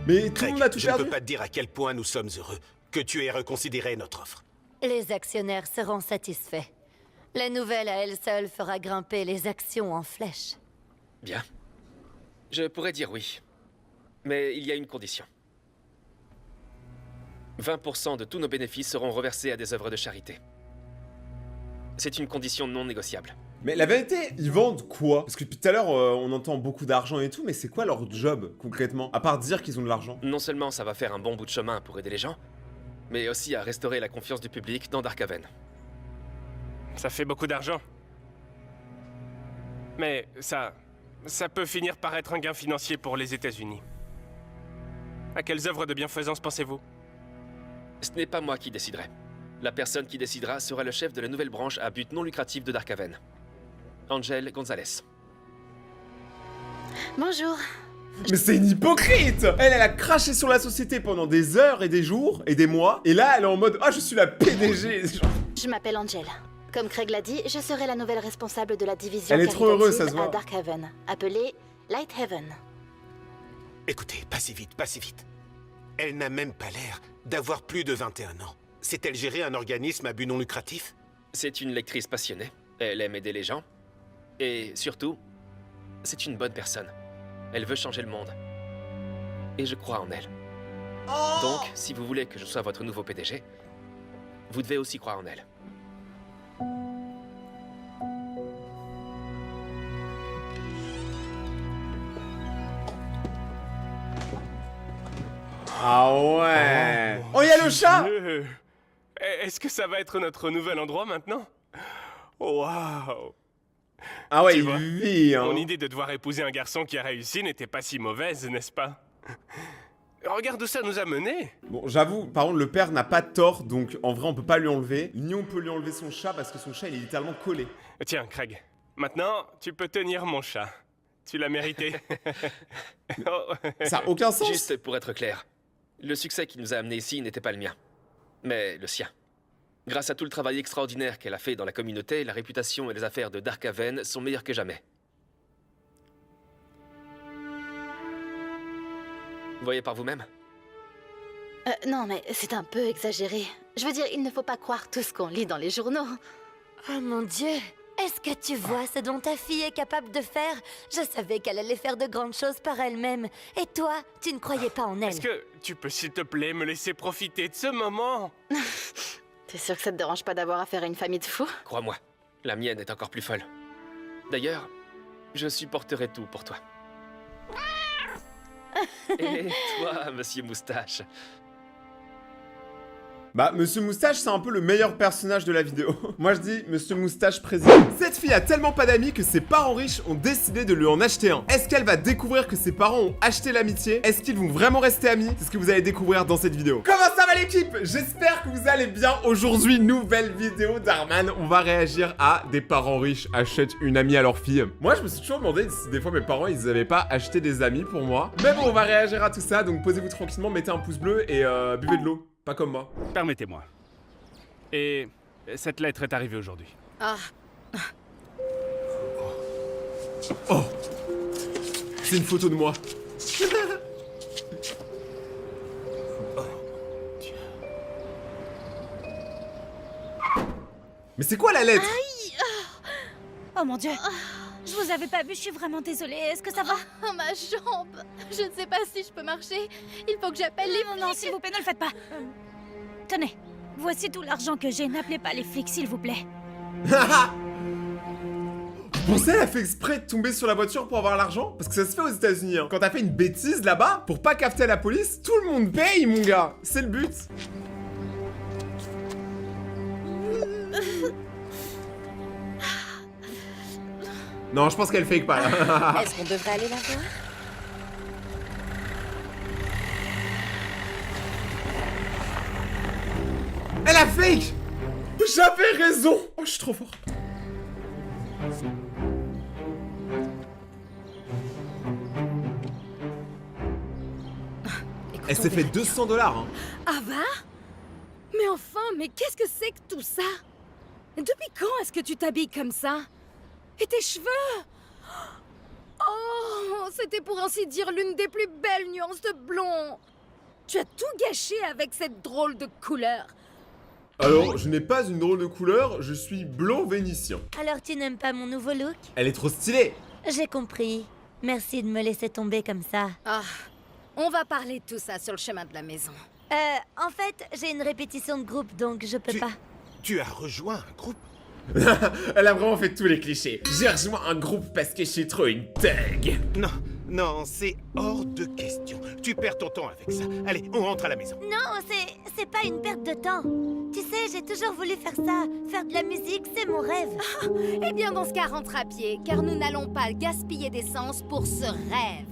Mais tout le Craig, monde a tout je ne perdu. peux pas te dire à quel point nous sommes heureux que tu aies reconsidéré notre offre. Les actionnaires seront satisfaits. La nouvelle à elle seule fera grimper les actions en flèche. Bien. Je pourrais dire oui. Mais il y a une condition. 20% de tous nos bénéfices seront reversés à des œuvres de charité. C'est une condition non négociable. Mais la vérité, ils vendent quoi? Parce que depuis tout à l'heure, on entend beaucoup d'argent et tout, mais c'est quoi leur job concrètement? À part dire qu'ils ont de l'argent. Non seulement ça va faire un bon bout de chemin pour aider les gens, mais aussi à restaurer la confiance du public dans Dark Haven. Ça fait beaucoup d'argent. Mais ça peut finir par être un gain financier pour les États-Unis. À quelles œuvres de bienfaisance pensez-vous? Ce n'est pas moi qui déciderai. La personne qui décidera sera le chef de la nouvelle branche à but non lucratif de Dark Haven. Angel Gonzalez. Bonjour. Mais c'est une hypocrite! Elle a craché sur la société pendant des heures et des jours et des mois, et là elle est en mode « Ah, je suis la PDG !» Je m'appelle Angel. Comme Craig l'a dit, je serai la nouvelle responsable de la division Elle est trop heureuse, ça se caritative voit. à Dark Haven, appelée Light Haven. Écoutez, pas si vite, pas si vite. Elle n'a même pas l'air d'avoir plus de 21 ans. Sait-elle gérer un organisme à but non lucratif? C'est une lectrice passionnée. Elle aime aider les gens. Et surtout, c'est une bonne personne. Elle veut changer le monde. Et je crois en elle. Donc, si vous voulez que je sois votre nouveau PDG, vous devez aussi croire en elle. Ah ouais! Oh, y'a le chat! Dieu. Est-ce que ça va être notre nouvel endroit maintenant? Waouh! Ah ouais, Tu il vois, vit, hein. Mon idée de devoir épouser un garçon qui a réussi n'était pas si mauvaise, n'est-ce pas? Regarde où ça nous a menés. Bon, j'avoue, par contre, le père n'a pas tort, donc en vrai, on peut pas lui enlever. Ni on peut lui enlever son chat, parce que son chat, il est littéralement collé. Tiens, Craig, maintenant, tu peux tenir mon chat. Tu l'as mérité. Oh. Ça a aucun sens. Juste pour être clair, le succès qui nous a amenés ici n'était pas le mien, mais le sien. Grâce à tout le travail extraordinaire qu'elle a fait dans la communauté, la réputation et les affaires de Dark Haven sont meilleures que jamais. Vous voyez par vous-même? Non, mais c'est un peu exagéré. Je veux dire, il ne faut pas croire tout ce qu'on lit dans les journaux. Oh mon Dieu! Est-ce que tu vois ce dont ta fille est capable de faire? Je savais qu'elle allait faire de grandes choses par elle-même. Et toi, tu ne croyais pas en elle. Est-ce que tu peux, s'il te plaît, me laisser profiter de ce moment? T'es sûr que ça te dérange pas d'avoir affaire à une famille de fous? Crois-moi, la mienne est encore plus folle. D'ailleurs, je supporterai tout pour toi. Et toi, Monsieur Moustache? Bah, Monsieur Moustache, c'est un peu le meilleur personnage de la vidéo. Moi, je dis Monsieur Moustache président. Cette fille a tellement pas d'amis que ses parents riches ont décidé de lui en acheter un. Est-ce qu'elle va découvrir que ses parents ont acheté l'amitié? Est-ce qu'ils vont vraiment rester amis? C'est ce que vous allez découvrir dans cette vidéo. Comment ça va l'équipe? J'espère que vous allez bien. Aujourd'hui, nouvelle vidéo d'Arman. On va réagir à des parents riches achètent une amie à leur fille. Moi, je me suis toujours demandé si des fois mes parents, ils avaient pas acheté des amis pour moi. Mais bon, on va réagir à tout ça. Donc, posez-vous tranquillement, mettez un pouce bleu et buvez de l'eau. Pas comme moi. Permettez-moi. Et cette lettre est arrivée aujourd'hui. Ah. Oh! C'est une photo de moi. Mais c'est quoi la lettre? Aïe! Oh mon Dieu! Je vous avais pas vu, je suis vraiment désolée. Est-ce que ça va? Oh, ma jambe! Je ne sais pas si je peux marcher. Il faut que j'appelle les flics. Non, s'il vous plaît, ne le faites pas. Tenez, voici tout l'argent que j'ai. N'appelez pas les flics, s'il vous plaît. Vous pensez elle a fait exprès de tomber sur la voiture pour avoir l'argent? Parce que ça se fait aux États-Unis. Hein. Quand t'as fait une bêtise là-bas, pour pas capter la police, tout le monde paye, mon gars. C'est le but. Non, je pense qu'elle fake pas là. Est-ce qu'on devrait aller la voir? Elle a fake. J'avais raison. Oh, je suis trop fort. Elle s'est fait 200 $. Hein. Ava? Mais enfin, mais qu'est-ce que c'est que tout ça? Depuis quand est-ce que tu t'habilles comme ça? Et tes cheveux? Oh, c'était pour ainsi dire l'une des plus belles nuances de blond. Tu as tout gâché avec cette drôle de couleur. Alors, je n'ai pas une drôle de couleur, je suis blond vénitien. Alors tu n'aimes pas mon nouveau look? Elle est trop stylée. J'ai compris. Merci de me laisser tomber comme ça. Ah, on va parler de tout ça sur le chemin de la maison. En fait, j'ai une répétition de groupe, donc je peux pas. Tu as rejoint un groupe? Elle a vraiment fait tous les clichés. J'ai rejoint un groupe parce que je suis trop une thug. Non, c'est hors de question. Tu perds ton temps avec ça. Allez, on rentre à la maison. Non, c'est pas une perte de temps. Tu sais, j'ai toujours voulu faire ça. Faire de la musique, c'est mon rêve. Eh bien, dans ce cas, rentre à pied, car nous n'allons pas gaspiller d'essence pour ce rêve.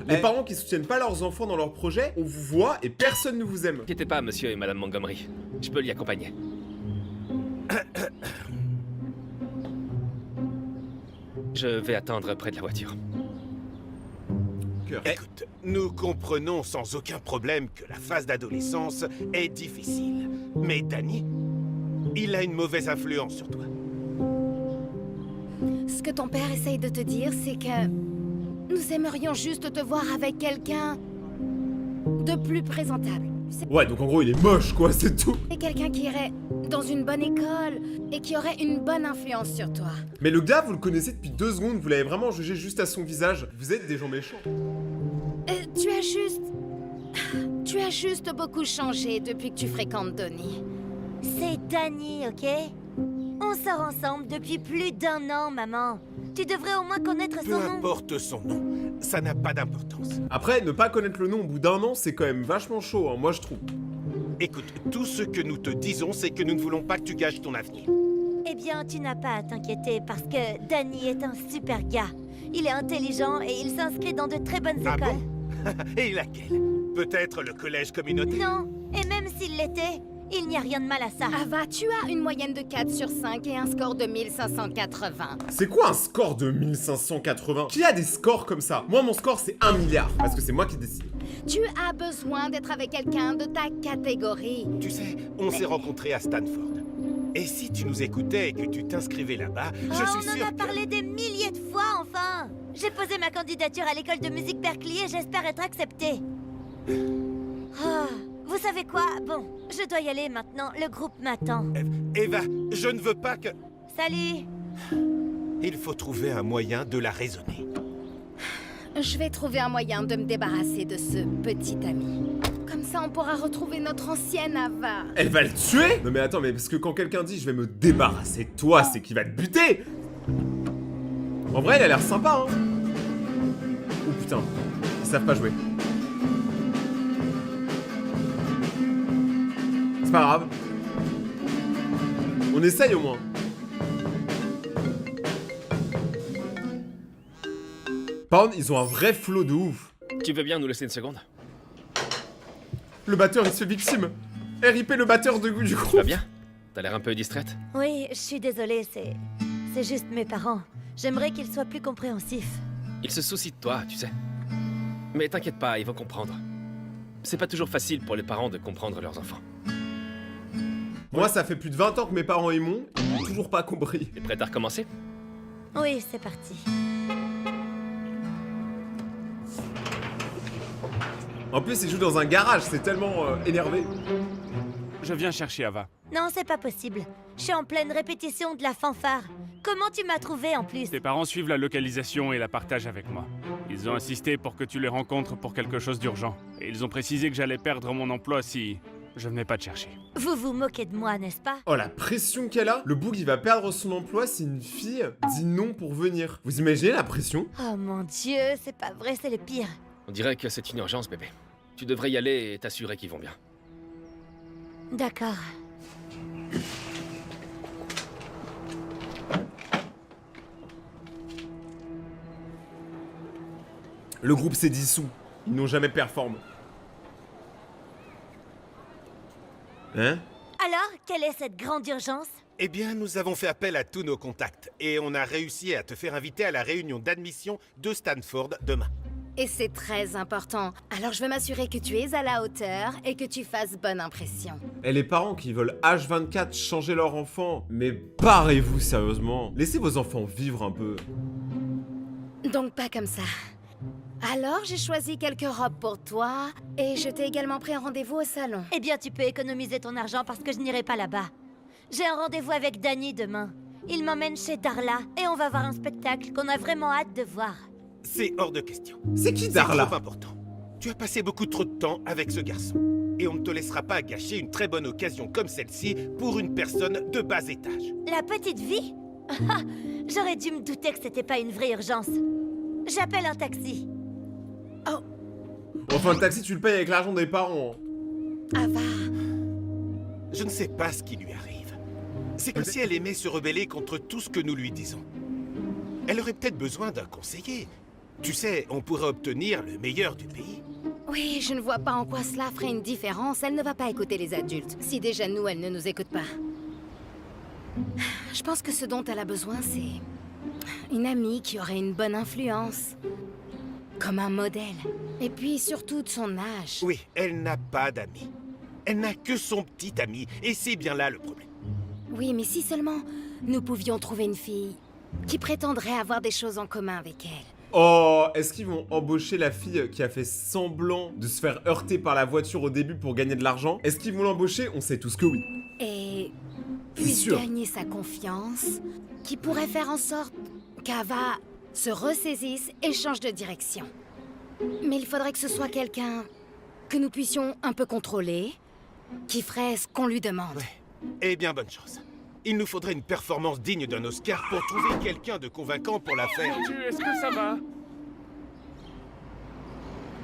Les parents qui soutiennent pas leurs enfants dans leurs projets, on vous voit et personne ne vous aime. N'inquiétez pas, monsieur et madame Montgomery. Je peux l'y accompagner. Je vais attendre près de la voiture. Écoute, nous comprenons sans aucun problème que la phase d'adolescence est difficile. Mais Danny, il a une mauvaise influence sur toi. Ce que ton père essaye de te dire, c'est que nous aimerions juste te voir avec quelqu'un de plus présentable. Ouais, donc en gros, il est moche, quoi, c'est tout. Et quelqu'un qui irait dans une bonne école et qui aurait une bonne influence sur toi. Mais le gars, vous le connaissez depuis 2 secondes, vous l'avez vraiment jugé juste à son visage. Vous êtes des gens méchants. Tu as juste beaucoup changé depuis que tu fréquentes Donnie. C'est Danny, ok? On sort ensemble depuis plus d'1 an, maman. Tu devrais au moins connaître son Peu nom. importe son nom, ça n'a pas d'importance. Après, ne pas connaître le nom au bout d'1 an, c'est quand même vachement chaud, hein, moi je trouve. Écoute, tout ce que nous te disons, c'est que nous ne voulons pas que tu gâches ton avenir. Eh bien, tu n'as pas à t'inquiéter parce que Danny est un super gars. Il est intelligent et il s'inscrit dans de très bonnes écoles. Bon Et laquelle? Peut-être le collège communautaire? Non, et même s'il l'était, il n'y a rien de mal à ça. Ava, tu as une moyenne de 4 sur 5 et un score de 1580. C'est quoi un score de 1580? Qui a des scores comme ça? Moi, mon score, c'est 1 milliard, parce que c'est moi qui décide. Tu as besoin d'être avec quelqu'un de ta catégorie. Tu sais, on s'est rencontrés à Stanford. Et si tu nous écoutais et que tu t'inscrivais là-bas, je suis sûr On en a parlé des milliers de fois, enfin. J'ai posé ma candidature à l'école de musique Berkeley et j'espère être acceptée. Vous savez quoi? Bon, je dois y aller maintenant. Le groupe m'attend. Eva, je ne veux pas que... Salut. Il faut trouver un moyen de la raisonner. Je vais trouver un moyen de me débarrasser de ce petit ami. Comme ça, on pourra retrouver notre ancienne Ava. Elle va le tuer? Non mais attends, mais parce que quand quelqu'un dit « je vais me débarrasser de toi », c'est qu'il va te buter. En vrai, elle a l'air sympa, hein. Oh putain, ils savent pas jouer. C'est pas grave. On essaye au moins. Par contre, ils ont un vrai flow de ouf. Tu veux bien nous laisser une seconde? Le batteur, il se fait victime. RIP le batteur du groupe. Tu vas bien? T'as l'air un peu distraite? Oui, je suis désolée, c'est juste mes parents. J'aimerais qu'ils soient plus compréhensifs. Ils se soucient de toi, tu sais. Mais t'inquiète pas, ils vont comprendre. C'est pas toujours facile pour les parents de comprendre leurs enfants. Moi, ça fait plus de 20 ans que mes parents y m'ont, ils m'ont toujours pas compris. T'es prête à recommencer? Oui, c'est parti. En plus, ils jouent dans un garage, c'est tellement énervé. Je viens chercher Ava. Non, c'est pas possible. Je suis en pleine répétition de la fanfare. Comment tu m'as trouvé en plus? Tes parents suivent la localisation et la partagent avec moi. Ils ont insisté pour que tu les rencontres pour quelque chose d'urgent. Et ils ont précisé que j'allais perdre mon emploi si je venais pas te chercher. Vous vous moquez de moi, n'est-ce pas? Oh la pression qu'elle a. Le boug il va perdre son emploi si une fille dit non pour venir. Vous imaginez la pression? Oh mon Dieu, c'est pas vrai, c'est le pire. On dirait que c'est une urgence, bébé. Tu devrais y aller et t'assurer qu'ils vont bien. D'accord. Le groupe s'est dissous. Ils n'ont jamais performé. Hein? Alors, quelle est cette grande urgence? Eh bien, nous avons fait appel à tous nos contacts et on a réussi à te faire inviter à la réunion d'admission de Stanford demain. Et c'est très important. Alors je veux m'assurer que tu es à la hauteur et que tu fasses bonne impression. Et les parents qui veulent H24 changer leur enfant, mais barrez-vous sérieusement. Laissez vos enfants vivre un peu. Donc pas comme ça. Alors j'ai choisi quelques robes pour toi et je t'ai également pris un rendez-vous au salon. Eh bien, tu peux économiser ton argent parce que je n'irai pas là-bas. J'ai un rendez-vous avec Danny demain. Il m'emmène chez Darla et on va voir un spectacle qu'on a vraiment hâte de voir. C'est hors de question. C'est qui Darla? C'est trop important. Tu as passé beaucoup trop de temps avec ce garçon. Et on ne te laissera pas gâcher une très bonne occasion comme celle-ci pour une personne de bas étage. La petite vie? J'aurais dû me douter que c'était pas une vraie urgence. J'appelle un taxi. Oh. Enfin, le taxi, tu le payes avec l'argent des parents. Ava. Je ne sais pas ce qui lui arrive. C'est comme si elle aimait se rebeller contre tout ce que nous lui disons. Elle aurait peut-être besoin d'un conseiller. Tu sais, on pourrait obtenir le meilleur du pays. Oui, je ne vois pas en quoi cela ferait une différence. Elle ne va pas écouter les adultes. Si déjà nous, elle ne nous écoute pas. Je pense que ce dont elle a besoin, c'est une amie qui aurait une bonne influence. Comme un modèle. Et puis surtout de son âge. Oui, elle n'a pas d'amis. Elle n'a que son petit ami. Et c'est bien là le problème. Oui, mais si seulement nous pouvions trouver une fille qui prétendrait avoir des choses en commun avec elle. Oh, est-ce qu'ils vont embaucher la fille qui a fait semblant de se faire heurter par la voiture au début pour gagner de l'argent? Est-ce qu'ils vont l'embaucher? On sait tous que oui. Et puis gagner sa confiance, qui pourrait faire en sorte qu'Ava se ressaisisse et change de direction. Mais il faudrait que ce soit quelqu'un que nous puissions un peu contrôler, qui ferait ce qu'on lui demande. Ouais. Eh bien, bonne chance. Il nous faudrait une performance digne d'un Oscar pour trouver quelqu'un de convaincant pour la faire. Est-ce que ça va?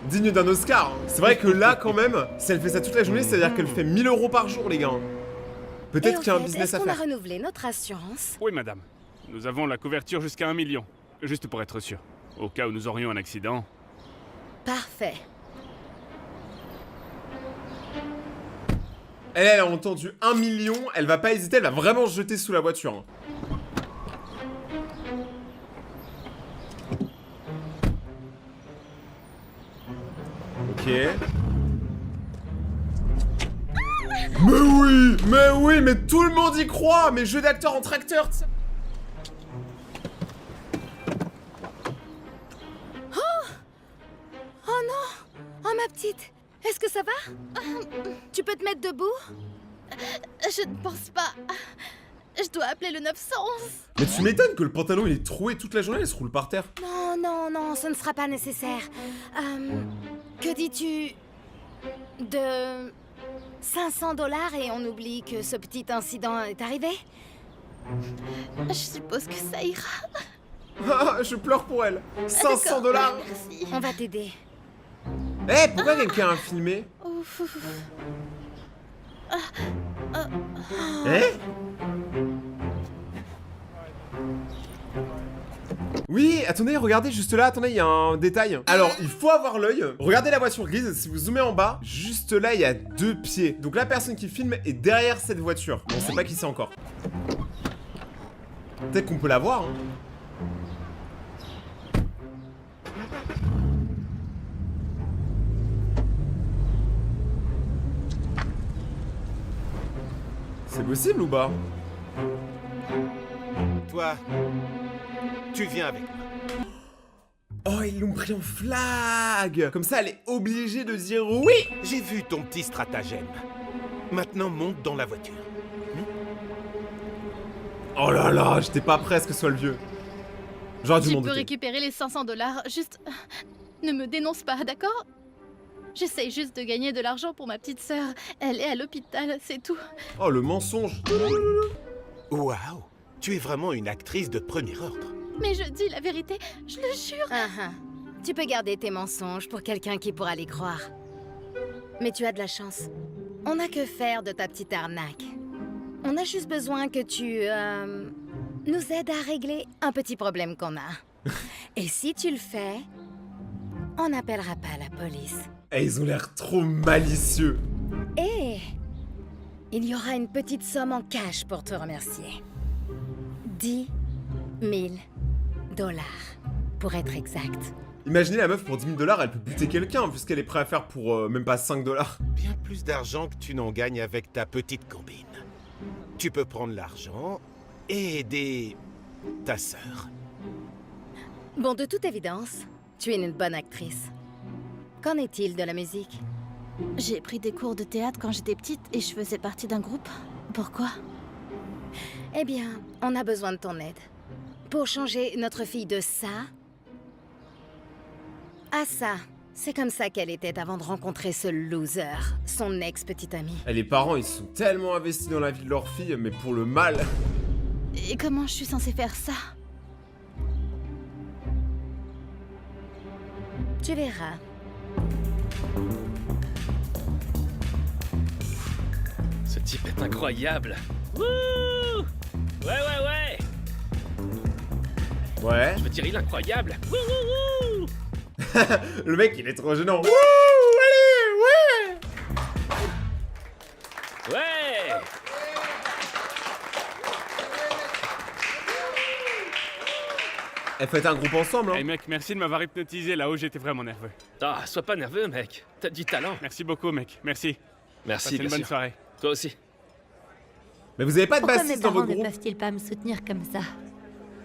Digne d'un Oscar. C'est vrai que là, quand même, si elle fait ça toute la journée, c'est-à-dire qu'elle fait 1000 € par jour, les gars. Peut-être qu'il y a un business à faire. Est-ce qu'on a renouvelé notre assurance? Oui, madame. Nous avons la couverture jusqu'à 1 million. Juste pour être sûr. Au cas où nous aurions un accident. Parfait. Elle a entendu 1 million, elle va pas hésiter, elle va vraiment se jeter sous la voiture. Ok. Mais oui, mais tout le monde y croit. Mais jeu d'acteur en tracteur. Oh non! Oh ma petite! Est-ce que ça va? Tu peux te mettre debout? Je ne pense pas. Je dois appeler le 911. Mais tu m'étonnes que le pantalon il est troué toute la journée, il se roule par terre. Non, non, non, ce ne sera pas nécessaire. Que dis-tu de 500 $ et on oublie que ce petit incident est arrivé? Je suppose que ça ira. Ah, je pleure pour elle. 500 $. Merci. On va t'aider. Eh, pourquoi quelqu'un a filmé? Ouf. Eh? Oui, attendez, regardez juste là, attendez, il y a un détail. Alors, il faut avoir l'œil. Regardez la voiture grise, si vous zoomez en bas, juste là, il y a 2 pieds. Donc la personne qui filme est derrière cette voiture. On sait pas qui c'est encore. Peut-être qu'on peut la voir, hein. C'est possible ou pas? Toi, tu viens avec moi. Oh, ils l'ont pris en flag. Comme ça, elle est obligée de dire oui. J'ai vu ton petit stratagème. Maintenant, monte dans la voiture. Oh là là, j'étais pas prêt à ce que ce soit le vieux. J'aurais dû Tu m'en peux douter. récupérer les 500 $, juste... Ne me dénonce pas, d'accord? J'essaye juste de gagner de l'argent pour ma petite sœur. Elle est à l'hôpital, c'est tout. Oh, le mensonge. Waouh, tu es vraiment une actrice de premier ordre. Mais je dis la vérité, je le jure. Tu peux garder tes mensonges pour quelqu'un qui pourra les croire. Mais tu as de la chance. On n'a que faire de ta petite arnaque. On a juste besoin que tu... nous aides à régler un petit problème qu'on a. Et si tu le fais, on n'appellera pas la police. Eh, ils ont l'air trop malicieux. Et il y aura une petite somme en cash pour te remercier. 10 000 $, pour être exact. Imaginez la meuf pour 10 000 $, elle peut buter quelqu'un puisqu'elle est prête à faire pour même pas 5 $. Bien plus d'argent que tu n'en gagnes avec ta petite combine. Tu peux prendre l'argent et aider ta sœur. Bon, de toute évidence, tu es une bonne actrice. Qu'en est-il de la musique? J'ai pris des cours de théâtre quand j'étais petite et je faisais partie d'un groupe. Pourquoi? Eh bien, on a besoin de ton aide. Pour changer notre fille de ça à ça. C'est comme ça qu'elle était avant de rencontrer ce loser, son ex-petit ami. Et les parents, ils sont tellement investis dans la vie de leur fille, mais pour le mal. Et comment je suis censée faire ça? Tu verras. Ce type est incroyable. Wouh! Ouais. Ouais. Je veux dire, il est incroyable. Wouh! Le mec, il est trop gênant. Wouh! Allez, ouais! Ouais! Eh, faites un groupe ensemble, hein. Hey mec, merci de m'avoir hypnotisé là-haut, j'étais vraiment nerveux. Ah, sois pas nerveux, mec. T'as du talent. Merci beaucoup, mec. Merci. Merci, Passez une bien bonne sûr. soirée. Toi aussi. Mais vous avez pas de Pourquoi mes bassiste dans parents votre ne groupe? peuvent-ils pas me soutenir comme ça?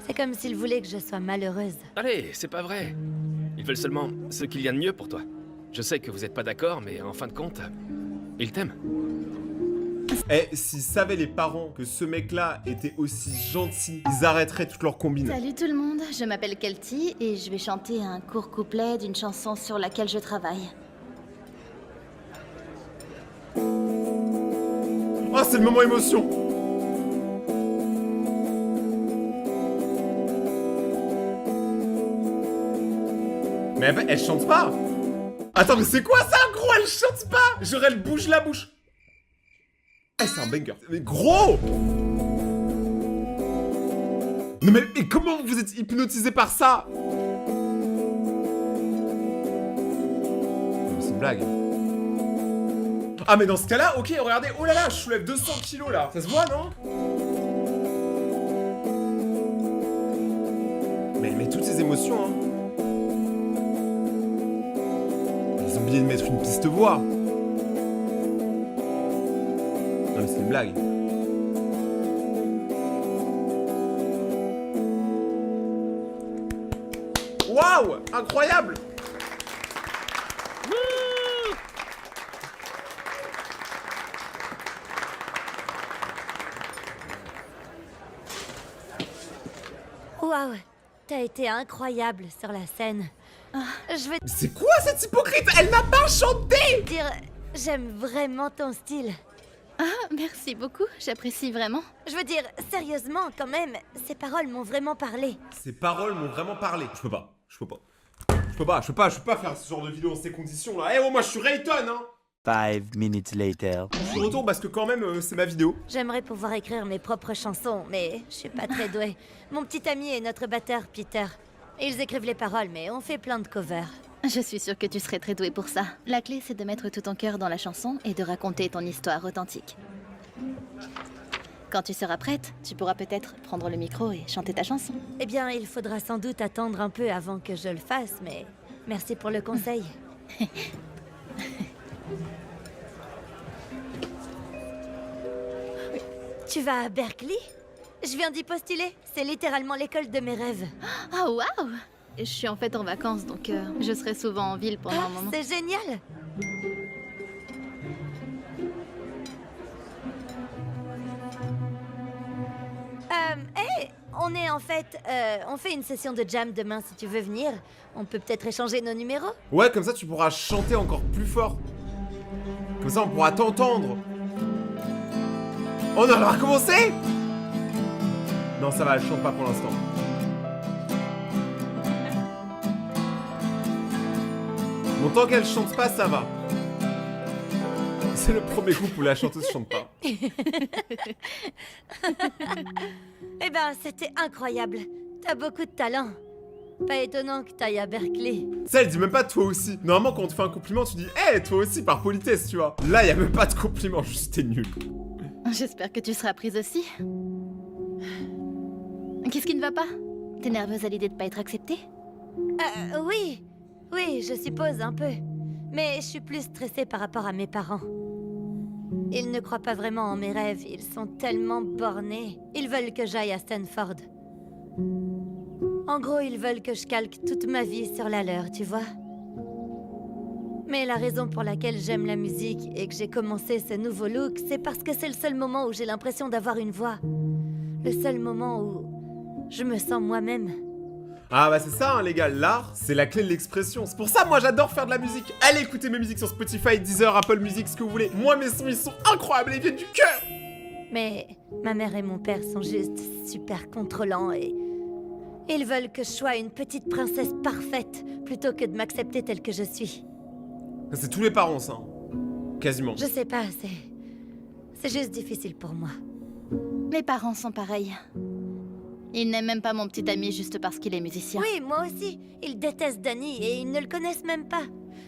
C'est comme s'ils voulaient que je sois malheureuse. Allez, c'est pas vrai. Ils veulent seulement ce qu'il y a de mieux pour toi. Je sais que vous êtes pas d'accord, mais en fin de compte, ils t'aiment. Eh, s'ils savaient les parents que ce mec-là était aussi gentil, ils arrêteraient toutes leurs combines. Salut tout le monde, je m'appelle Kelty et je vais chanter un court couplet d'une chanson sur laquelle je travaille. Oh, c'est le moment émotion. Mais elle chante pas. Attends, mais c'est quoi ça, gros? Elle chante pas. Genre, elle bouge la bouche. Eh, c'est un banger. Mais gros! Non mais comment vous êtes hypnotisé par ça? C'est une blague. Ah mais dans ce cas-là, ok, regardez, oh là là, je soulève 200 kilos là. Ça se voit, non? Mais toutes ces émotions, hein. Ils ont oublié de mettre une piste voix. Non mais c'est une blague. Waouh! Incroyable! Waouh, t'as été incroyable sur la scène. Je vais C'est quoi cette hypocrite? Elle n'a pas chanté! dire, j'aime vraiment ton style. Ah, merci beaucoup, j'apprécie vraiment. Je veux dire, sérieusement, quand même, ces paroles m'ont vraiment parlé. Ces paroles m'ont vraiment parlé. Je peux pas. Je peux pas faire ce genre de vidéo dans ces conditions là. Eh oh, moi je suis Rayton, hein! 5 minutes later. Je suis retour parce que quand même c'est ma vidéo. J'aimerais pouvoir écrire mes propres chansons, mais je suis pas très douée. Mon petit ami est notre batteur, Peter. Ils écrivent les paroles, mais on fait plein de covers. Je suis sûre que tu serais très douée pour ça. La clé, c'est de mettre tout ton cœur dans la chanson et de raconter ton histoire authentique. Quand tu seras prête, tu pourras peut-être prendre le micro et chanter ta chanson. Eh bien, il faudra sans doute attendre un peu avant que je le fasse, mais merci pour le conseil. Tu vas à Berkeley? Je viens d'y postuler. C'est littéralement l'école de mes rêves. Ah, waouh! Je suis en fait en vacances, donc je serai souvent en ville pendant un moment. C'est génial! on est en fait... on fait une session de jam demain si tu veux venir. On peut peut-être échanger nos numéros. Ouais, comme ça tu pourras chanter encore plus fort. Comme ça on pourra t'entendre. On a recommencé? Non, ça va, elle chante pas pour l'instant. Bon, tant qu'elle chante pas, ça va. C'est le premier groupe où la chanteuse chante pas. Eh ben, c'était incroyable. T'as beaucoup de talent. Pas étonnant que t'ailles à Berkeley. Ça, elle dit même pas toi aussi. Normalement, quand on te fait un compliment, tu dis hey, toi aussi, par politesse, tu vois. Là, y a même pas de compliment, juste t'es nul. J'espère que tu seras prise aussi. Qu'est-ce qui ne va pas? T'es nerveuse à l'idée de pas être acceptée? Oui. Oui, je suppose un peu. Mais je suis plus stressée par rapport à mes parents. Ils ne croient pas vraiment en mes rêves, ils sont tellement bornés. Ils veulent que j'aille à Stanford. En gros, ils veulent que je calque toute ma vie sur la leur, tu vois. Mais la raison pour laquelle j'aime la musique et que j'ai commencé ce nouveau look, c'est parce que c'est le seul moment où j'ai l'impression d'avoir une voix. Le seul moment où je me sens moi-même. Ah bah c'est ça, hein, les gars, l'art, c'est la clé de l'expression. C'est pour ça, moi, j'adore faire de la musique. Allez écouter mes musiques sur Spotify, Deezer, Apple Music, ce que vous voulez. Moi, mes sons, ils sont incroyables, ils viennent du cœur. Mais ma mère et mon père sont juste super contrôlants et... ils veulent que je sois une petite princesse parfaite, plutôt que de m'accepter telle que je suis. C'est tous les parents, ça. Quasiment. Je sais pas, c'est juste difficile pour moi. Mes parents sont pareils. Ils n'aiment même pas mon petit ami juste parce qu'il est musicien. Oui, moi aussi. Ils détestent Danny et ils ne le connaissent même pas.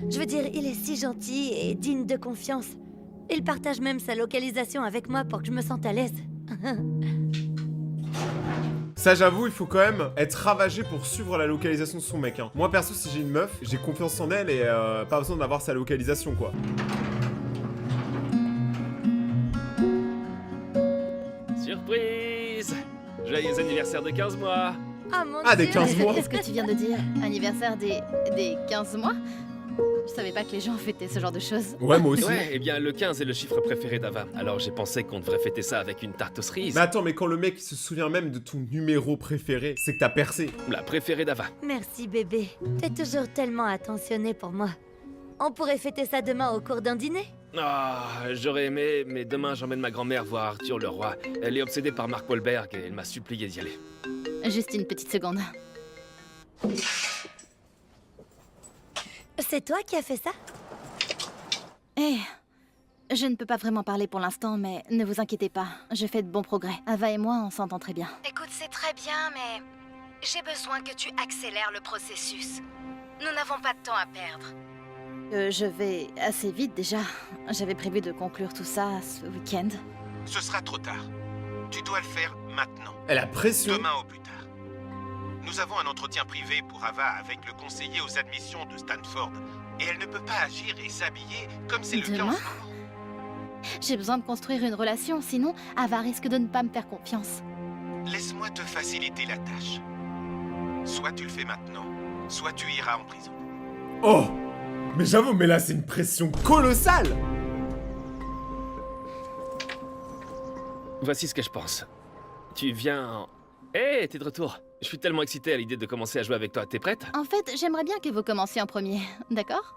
Je veux dire, il est si gentil et digne de confiance. Il partage même sa localisation avec moi pour que je me sente à l'aise. Ça, j'avoue, il faut quand même être ravagé pour suivre la localisation de son mec. Hein. Moi, perso, si j'ai une meuf, j'ai confiance en elle et pas besoin d'avoir sa localisation, quoi. Surprise! Joyeux anniversaire de 15 mois! Ah mon Dieu! Des 15 mois? Qu'est-ce que tu viens de dire? Anniversaire des 15 mois? Je savais pas que les gens fêtaient ce genre de choses. Ouais, moi aussi. Ouais, eh bien, le 15 est le chiffre préféré d'Ava. Alors j'ai pensé qu'on devrait fêter ça avec une tarte aux cerises. Mais attends, mais quand le mec se souvient même de ton numéro préféré, c'est que t'as percé. La préférée d'Ava. Merci bébé. T'es toujours tellement attentionné pour moi. On pourrait fêter ça demain au cours d'un dîner? Ah, j'aurais aimé, mais demain j'emmène ma grand-mère voir Arthur le Roi. Elle est obsédée par Mark Wahlberg et elle m'a supplié d'y aller. Juste une petite seconde. C'est toi qui as fait ça? Eh, je ne peux pas vraiment parler pour l'instant, mais ne vous inquiétez pas, je fais de bons progrès. Ava et moi, on s'entend très bien. Écoute, c'est très bien, mais j'ai besoin que tu accélères le processus. Nous n'avons pas de temps à perdre. Je vais assez vite déjà. J'avais prévu de conclure tout ça ce week-end. Ce sera trop tard. Tu dois le faire maintenant. Elle a pression. Demain au plus tard. Nous avons un entretien privé pour Ava avec le conseiller aux admissions de Stanford. Et elle ne peut pas agir et s'habiller comme c'est le cas en ce moment. J'ai besoin de construire une relation, sinon Ava risque de ne pas me faire confiance. Laisse-moi te faciliter la tâche. Soit tu le fais maintenant, soit tu iras en prison. Oh! Mais j'avoue, mais là, c'est une pression colossale! Voici ce que je pense. Tu viens... Hé, t'es de retour. Je suis tellement excité à l'idée de commencer à jouer avec toi. T'es prête? En fait, j'aimerais bien que vous commenciez en premier, d'accord?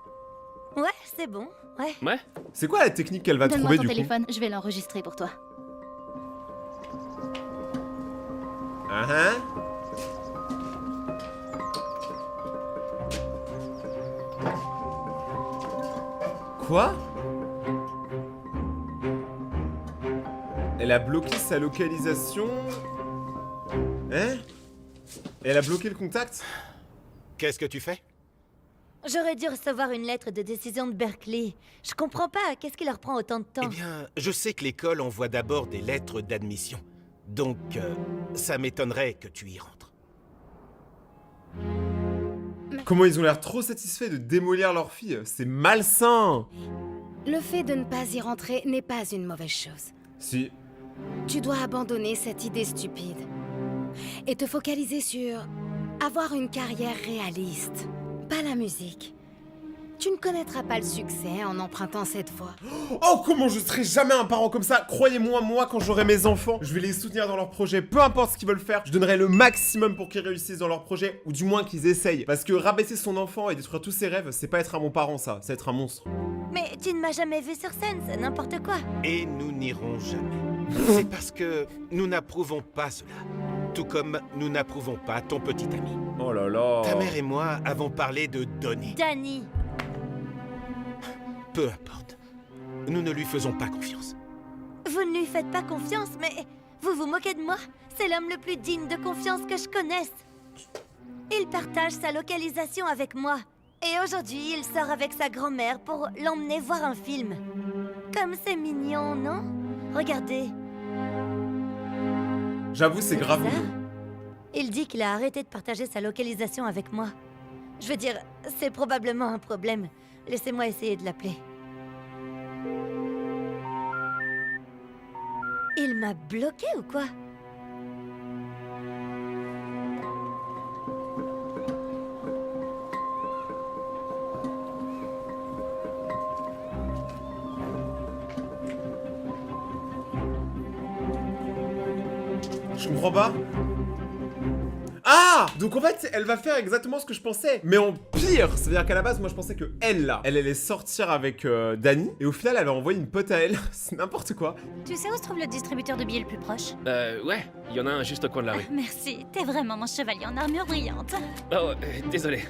Ouais, c'est bon, ouais. Ouais. C'est quoi la technique qu'elle va trouver, Donne-moi du ton coup? téléphone, je vais l'enregistrer pour toi. Quoi? Elle a bloqué sa localisation... Hein? Elle a bloqué le contact? Qu'est-ce que tu fais? J'aurais dû recevoir une lettre de décision de Berkeley. Je comprends pas, qu'est-ce qui leur prend autant de temps? Eh bien, je sais que l'école envoie d'abord des lettres d'admission. Donc, ça m'étonnerait que tu y rentres. Comment ils ont l'air trop satisfaits de démolir leur fille? C'est malsain! Le fait de ne pas y rentrer n'est pas une mauvaise chose. Si. Tu dois abandonner cette idée stupide et te focaliser sur avoir une carrière réaliste, pas la musique. Tu ne connaîtras pas le succès en empruntant cette voie. Oh, comment je serai jamais un parent comme ça. Croyez-moi, moi, quand j'aurai mes enfants, je vais les soutenir dans leurs projets, peu importe ce qu'ils veulent faire. Je donnerai le maximum pour qu'ils réussissent dans leurs projets, ou du moins qu'ils essayent. Parce que rabaisser son enfant et détruire tous ses rêves, c'est pas être un bon parent, ça, c'est être un monstre. Mais tu ne m'as jamais vu sur scène, c'est n'importe quoi. Et nous n'irons jamais. C'est parce que nous n'approuvons pas cela. Tout comme nous n'approuvons pas ton petit ami. Oh là là. Ta mère et moi avons parlé de Donnie. Danny. Peu importe. Nous ne lui faisons pas confiance. Vous ne lui faites pas confiance, mais vous vous moquez de moi? C'est l'homme le plus digne de confiance que je connaisse. Il partage sa localisation avec moi. Et aujourd'hui, il sort avec sa grand-mère pour l'emmener voir un film. Comme c'est mignon, non? Regardez. J'avoue, c'est grave. Il dit qu'il a arrêté de partager sa localisation avec moi. Je veux dire, c'est probablement un problème. Laissez-moi essayer de l'appeler. Il m'a bloqué ou quoi? Je comprends pas. Ah! Donc en fait, elle va faire exactement ce que je pensais. Mais en pire! C'est-à-dire qu'à la base, moi je pensais que elle, là, elle allait sortir avec Danny. Et au final, elle va envoyer une pote à elle. C'est n'importe quoi. Tu sais où se trouve le distributeur de billets le plus proche? Ouais, il y en a un juste au coin de la rue. Merci, t'es vraiment mon chevalier en armure brillante. Oh, désolé.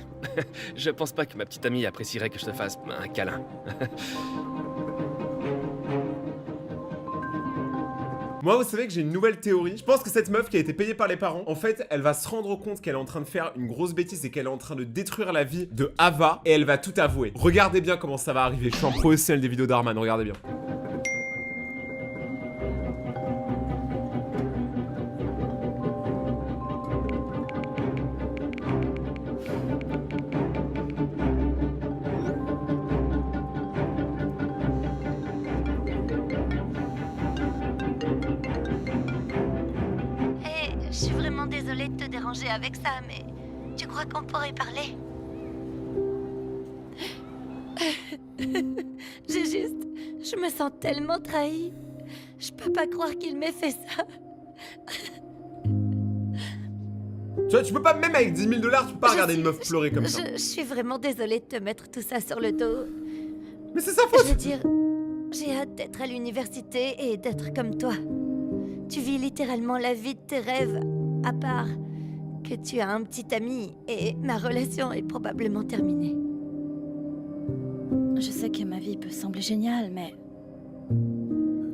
Je pense pas que ma petite amie apprécierait que je te fasse un câlin. Moi, vous savez que j'ai une nouvelle théorie. Je pense que cette meuf qui a été payée par les parents, en fait, elle va se rendre compte qu'elle est en train de faire une grosse bêtise et qu'elle est en train de détruire la vie de Ava et elle va tout avouer. Regardez bien comment ça va arriver. Je suis un professionnel des vidéos d'Arman, regardez bien. Je suis vraiment désolée de te déranger avec ça, mais tu crois qu'on pourrait parler? Je me sens tellement trahie. Je peux pas croire qu'il m'ait fait ça. Tu vois, tu peux pas, même avec 10 000 $, tu peux pas regarder une meuf pleurer comme ça. Je suis vraiment désolée de te mettre tout ça sur le dos. Mais c'est sa faute! Je veux dire, j'ai hâte d'être à l'université et d'être comme toi. Tu vis littéralement la vie de tes rêves, à part que tu as un petit ami et ma relation est probablement terminée. Je sais que ma vie peut sembler géniale, mais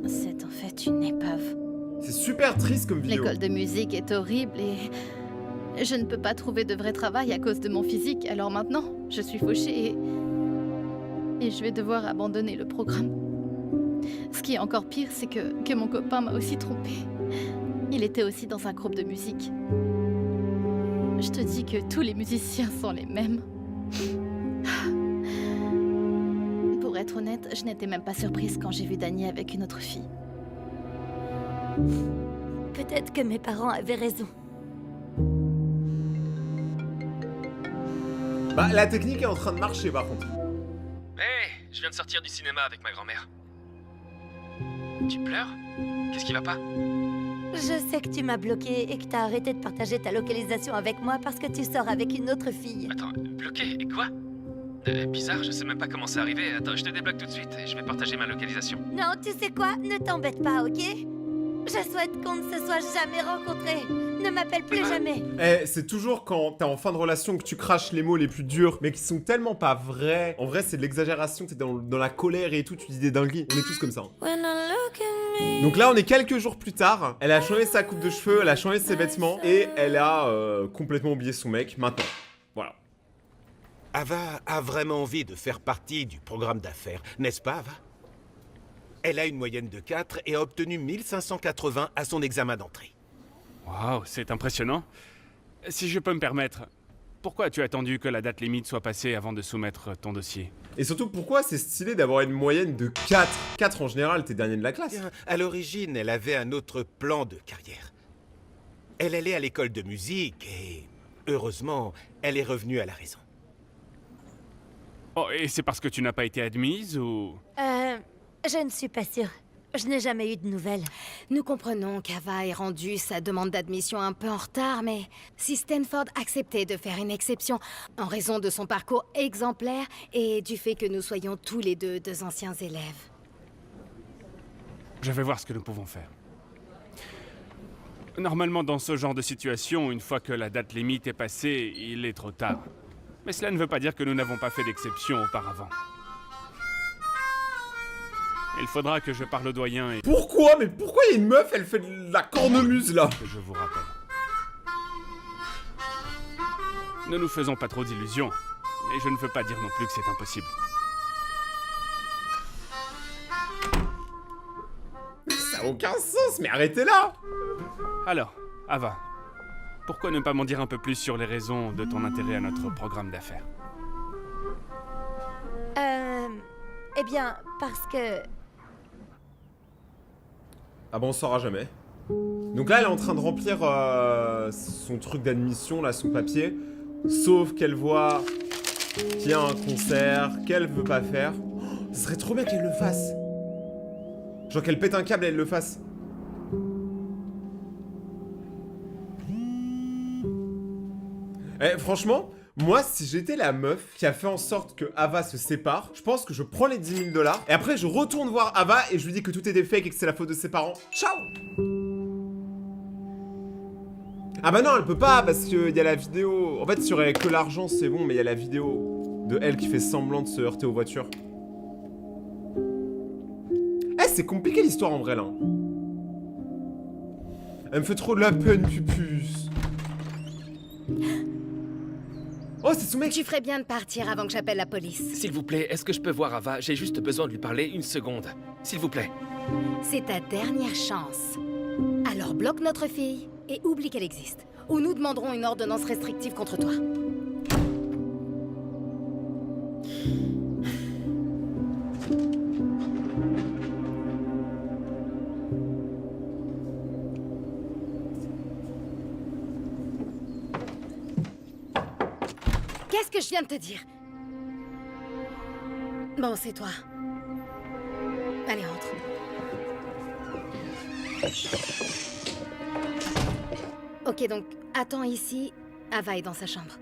c'est en fait une épave. C'est super triste comme vidéo. L'école de musique est horrible et je ne peux pas trouver de vrai travail à cause de mon physique. Alors maintenant, je suis fauchée et je vais devoir abandonner le programme. Ce qui est encore pire, c'est que mon copain m'a aussi trompée. Il était aussi dans un groupe de musique. Je te dis que tous les musiciens sont les mêmes. Pour être honnête, je n'étais même pas surprise quand j'ai vu Danny avec une autre fille. Peut-être que mes parents avaient raison. Bah, la technique est en train de marcher par contre. Hé, je viens de sortir du cinéma avec ma grand-mère. Tu pleures? Qu'est-ce qui va pas? Je sais que tu m'as bloqué et que t'as arrêté de partager ta localisation avec moi parce que tu sors avec une autre fille. Attends, bloqué? Et quoi? Bizarre, je sais même pas comment c'est arrivé. Attends, je te débloque tout de suite et je vais partager ma localisation. Non, tu sais quoi? Ne t'embête pas, ok? Je souhaite qu'on ne se soit jamais rencontrés. Ne m'appelle plus jamais. Eh, c'est toujours quand t'es en fin de relation que tu craches les mots les plus durs, mais qui sont tellement pas vrais. En vrai, c'est de l'exagération, t'es dans la colère et tout, tu dis des dingueries. On est tous comme ça. Hein. Donc là, on est quelques jours plus tard. Elle a changé sa coupe de cheveux, elle a changé ses vêtements et elle a complètement oublié son mec maintenant. Voilà. Ava a vraiment envie de faire partie du programme d'affaires, n'est-ce pas, Ava? Elle a une moyenne de 4 et a obtenu 1580 à son examen d'entrée. Waouh, c'est impressionnant. Si je peux me permettre, pourquoi as-tu attendu que la date limite soit passée avant de soumettre ton dossier? Et surtout, pourquoi c'est stylé d'avoir une moyenne de 4? 4 en général, t'es dernier de la classe. Bien, à l'origine, elle avait un autre plan de carrière. Elle allait à l'école de musique et, heureusement, elle est revenue à la raison. Oh, et c'est parce que tu n'as pas été admise ou... Je ne suis pas sûre. Je n'ai jamais eu de nouvelles. Nous comprenons qu'Ava ait rendu sa demande d'admission un peu en retard, mais si Stanford acceptait de faire une exception en raison de son parcours exemplaire et du fait que nous soyons tous les deux anciens élèves. Je vais voir ce que nous pouvons faire. Normalement, dans ce genre de situation, une fois que la date limite est passée, il est trop tard. Mais cela ne veut pas dire que nous n'avons pas fait d'exception auparavant. Il faudra que je parle au doyen et... Pourquoi? Mais pourquoi il y a une meuf, elle fait de la cornemuse là? Que je vous rappelle. Ne nous faisons pas trop d'illusions, mais je ne veux pas dire non plus que c'est impossible. Ça n'a aucun sens, mais arrêtez là! Alors, Ava, pourquoi ne pas m'en dire un peu plus sur les raisons de ton intérêt à notre programme d'affaires? Eh bien, parce que... Ah bon, on saura jamais. Donc là, elle est en train de remplir son truc d'admission, là, son papier. Sauf qu'elle voit qu'il y a un concert qu'elle veut pas faire. Oh, ce serait trop bien qu'elle le fasse. Genre qu'elle pète un câble et elle le fasse. Eh, franchement, moi, si j'étais la meuf qui a fait en sorte que Ava se sépare, je pense que je prends les 10 000 $, et après je retourne voir Ava et je lui dis que tout était fake et que c'est la faute de ses parents. Ciao! Ah bah non, elle peut pas, parce qu'il y a la vidéo... En fait, s'il y aurait que l'argent, c'est bon, mais il y a la vidéo de elle qui fait semblant de se heurter aux voitures. Eh, c'est compliqué l'histoire en vrai, là. Elle me fait trop de la peine, Pupus. Oh, c'est son mec. Tu ferais bien de partir avant que j'appelle la police. S'il vous plaît, est-ce que je peux voir Ava? J'ai juste besoin de lui parler une seconde. S'il vous plaît. C'est ta dernière chance. Alors bloque notre fille et oublie qu'elle existe. Ou nous demanderons une ordonnance restrictive contre toi. Qu'est-ce que je viens de te dire? Bon, c'est toi. Allez, rentre. Ok, donc, attends ici. Ava est dans sa chambre.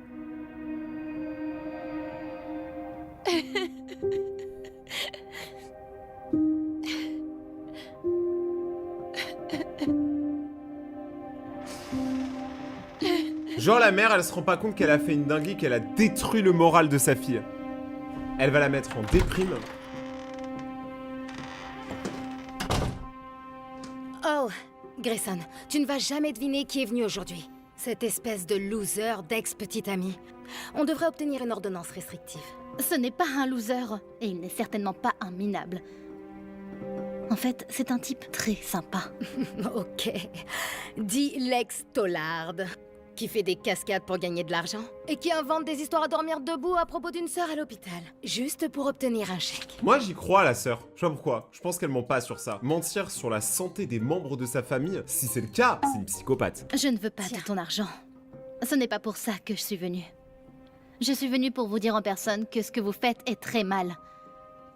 Genre la mère, elle se rend pas compte qu'elle a fait une dinguerie, qu'elle a détruit le moral de sa fille. Elle va la mettre en déprime. Oh, Grayson, tu ne vas jamais deviner qui est venu aujourd'hui. Cette espèce de loser d'ex-petite amie. On devrait obtenir une ordonnance restrictive. Ce n'est pas un loser, et il n'est certainement pas un minable. En fait, c'est un type très sympa. Ok. Dis Lex Tollard, qui fait des cascades pour gagner de l'argent, et qui invente des histoires à dormir debout à propos d'une sœur à l'hôpital, juste pour obtenir un chèque. Moi, j'y crois à la sœur. Je sais pas pourquoi. Je pense qu'elle ment pas sur ça. Mentir sur la santé des membres de sa famille, si c'est le cas, c'est une psychopathe. Je ne veux pas de ton argent. Ce n'est pas pour ça que je suis venue. Je suis venue pour vous dire en personne que ce que vous faites est très mal.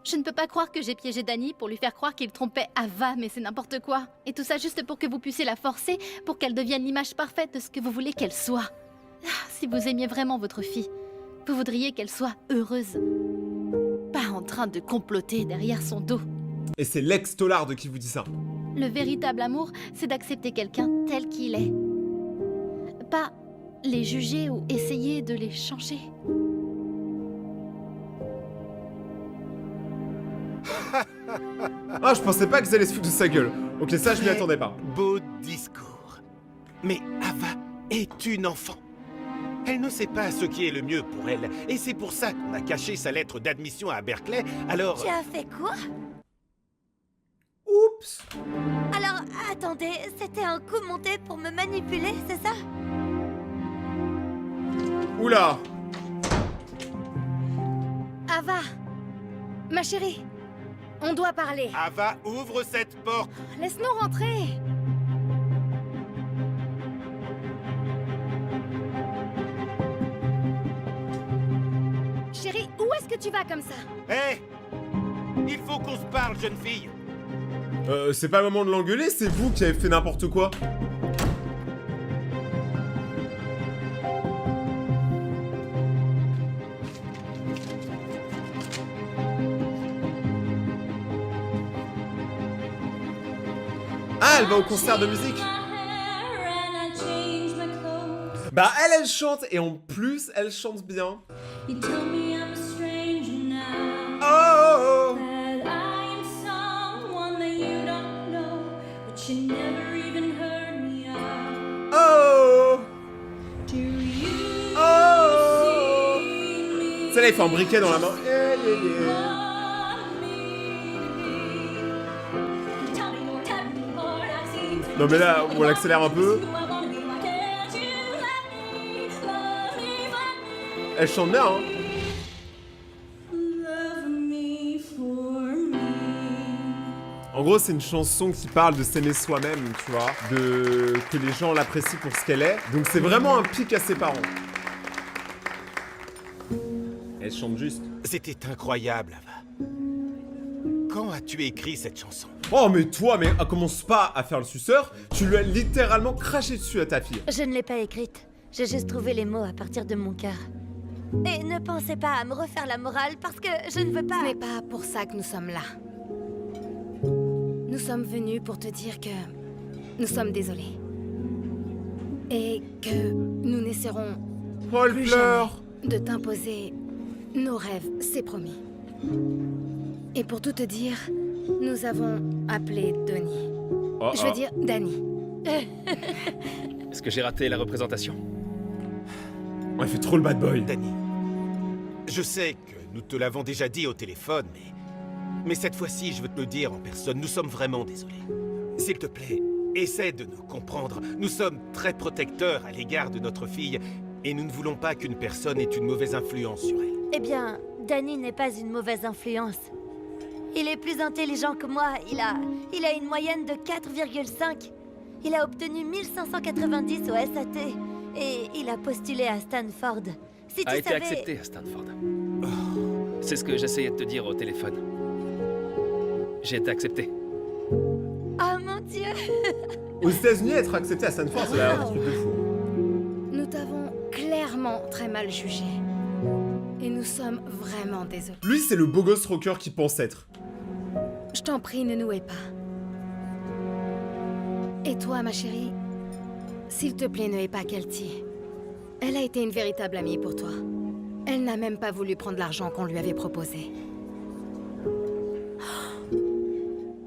Je ne peux pas croire que j'ai piégé Danny pour lui faire croire qu'il trompait Ava, mais c'est n'importe quoi. Et tout ça juste pour que vous puissiez la forcer, pour qu'elle devienne l'image parfaite de ce que vous voulez qu'elle soit. Si vous aimiez vraiment votre fille, vous voudriez qu'elle soit heureuse. Pas en train de comploter derrière son dos. Et c'est Lex Tollard qui vous dit ça. Le véritable amour, c'est d'accepter quelqu'un tel qu'il est. Pas les juger ou essayer de les changer. Ah, je pensais pas qu'ils allaient se foutre de sa gueule. Ok, ça, je m'y attendais pas. Beau discours. Mais Ava est une enfant. Elle ne sait pas ce qui est le mieux pour elle. Et c'est pour ça qu'on a caché sa lettre d'admission à Berkeley, alors... Tu as fait quoi? Oups. Alors, attendez, c'était un coup monté pour me manipuler, c'est ça? Oula. Ava, ma chérie, on doit parler. Ava, ouvre cette porte. Laisse-nous rentrer. Chérie, où est-ce que tu vas comme ça? Hé! Il faut qu'on se parle, jeune fille. C'est pas le moment de l'engueuler, c'est vous qui avez fait n'importe quoi. Ah, elle va au concert de musique. Bah elle chante et en plus elle chante bien. Oh, oh, oh. Oh. Celle-là il fait un briquet dans la main. Yeah, yeah, yeah. Non mais là, on l'accélère un peu. Elle chante bien, hein. En gros, c'est une chanson qui parle de s'aimer soi-même, tu vois. Que les gens l'apprécient pour ce qu'elle est. Donc c'est vraiment un pic à ses parents. Elle chante juste. C'était incroyable, Ava. Quand as-tu écrit cette chanson? Oh mais toi, mais commence pas à faire le suceur. Tu lui as littéralement craché dessus à ta fille. Je ne l'ai pas écrite. J'ai juste trouvé les mots à partir de mon cœur. Et ne pensez pas à me refaire la morale parce que je ne veux pas... Ce n'est pas pour ça que nous sommes là. Nous sommes venus pour te dire que nous sommes désolés. Et que nous n'essaierons plus jamais de t'imposer nos rêves, c'est promis. Et pour tout te dire, nous avons appelé Donnie. Je veux dire Danny. Est-ce que j'ai raté la représentation? On a fait trop le bad boy. Danny, je sais que nous te l'avons déjà dit au téléphone, mais cette fois-ci, je veux te le dire en personne, nous sommes vraiment désolés. S'il te plaît, essaie de nous comprendre. Nous sommes très protecteurs à l'égard de notre fille, et nous ne voulons pas qu'une personne ait une mauvaise influence sur elle. Eh bien, Danny n'est pas une mauvaise influence. Il est plus intelligent que moi. Il a une moyenne de 4,5. Il a obtenu 1590 au SAT. Et il a postulé à Stanford. Si tu a été savais... accepté à Stanford. Oh, c'est ce que j'essayais de te dire au téléphone. J'ai été accepté. Oh mon Dieu. Aux États-Unis, être accepté à Stanford, c'est un truc de fou. Nous t'avons clairement très mal jugé. Et nous sommes vraiment désolés. Lui, c'est le beau gosse rocker qui pense être. Je t'en prie, ne nous hais pas. Et toi, ma chérie, s'il te plaît, ne hais pas Kelty. Elle a été une véritable amie pour toi. Elle n'a même pas voulu prendre l'argent qu'on lui avait proposé.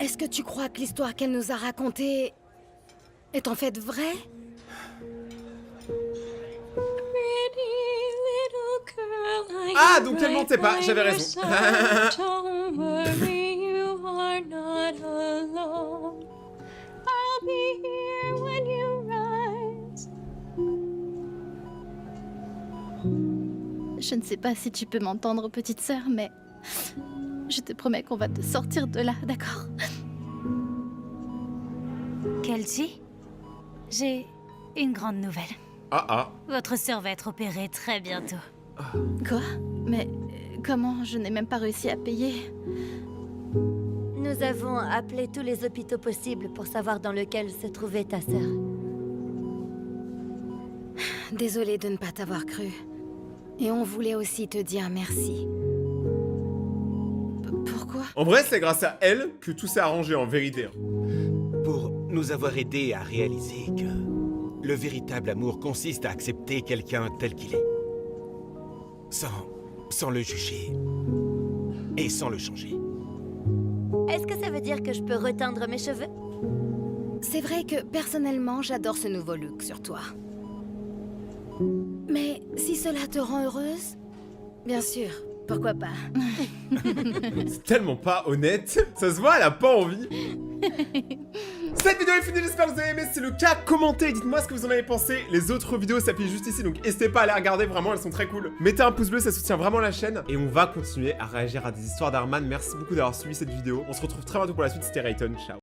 Est-ce que tu crois que l'histoire qu'elle nous a racontée est en fait vraie? Ah, donc elle mentait pas, j'avais raison. Je ne sais pas si tu peux m'entendre, petite sœur, mais je te promets qu'on va te sortir de là, d'accord? Kelty, j'ai une grande nouvelle. Ah. Votre sœur va être opérée très bientôt. Quoi? Mais comment? Je n'ai même pas réussi à payer. Nous avons appelé tous les hôpitaux possibles pour savoir dans lequel se trouvait ta sœur. Désolée de ne pas t'avoir cru. Et on voulait aussi te dire merci. Pourquoi? En vrai, c'est grâce à elle que tout s'est arrangé, en vérité. Pour nous avoir aidés à réaliser que le véritable amour consiste à accepter quelqu'un tel qu'il est. Sans le juger. Et sans le changer. Est-ce que ça veut dire que je peux reteindre mes cheveux? C'est vrai que, personnellement, j'adore ce nouveau look sur toi. Mais si cela te rend heureuse, bien sûr, pourquoi pas? C'est tellement pas honnête. Ça se voit, elle a pas envie. Cette vidéo est finie, j'espère que vous avez aimé. Si c'est le cas, commentez, dites-moi ce que vous en avez pensé. Les autres vidéos s'affichent juste ici, donc n'hésitez pas à les regarder, vraiment, elles sont très cool. Mettez un pouce bleu, ça soutient vraiment la chaîne. Et on va continuer à réagir à des histoires d'Arman. Merci beaucoup d'avoir suivi cette vidéo. On se retrouve très bientôt pour la suite, c'était Rayton, ciao.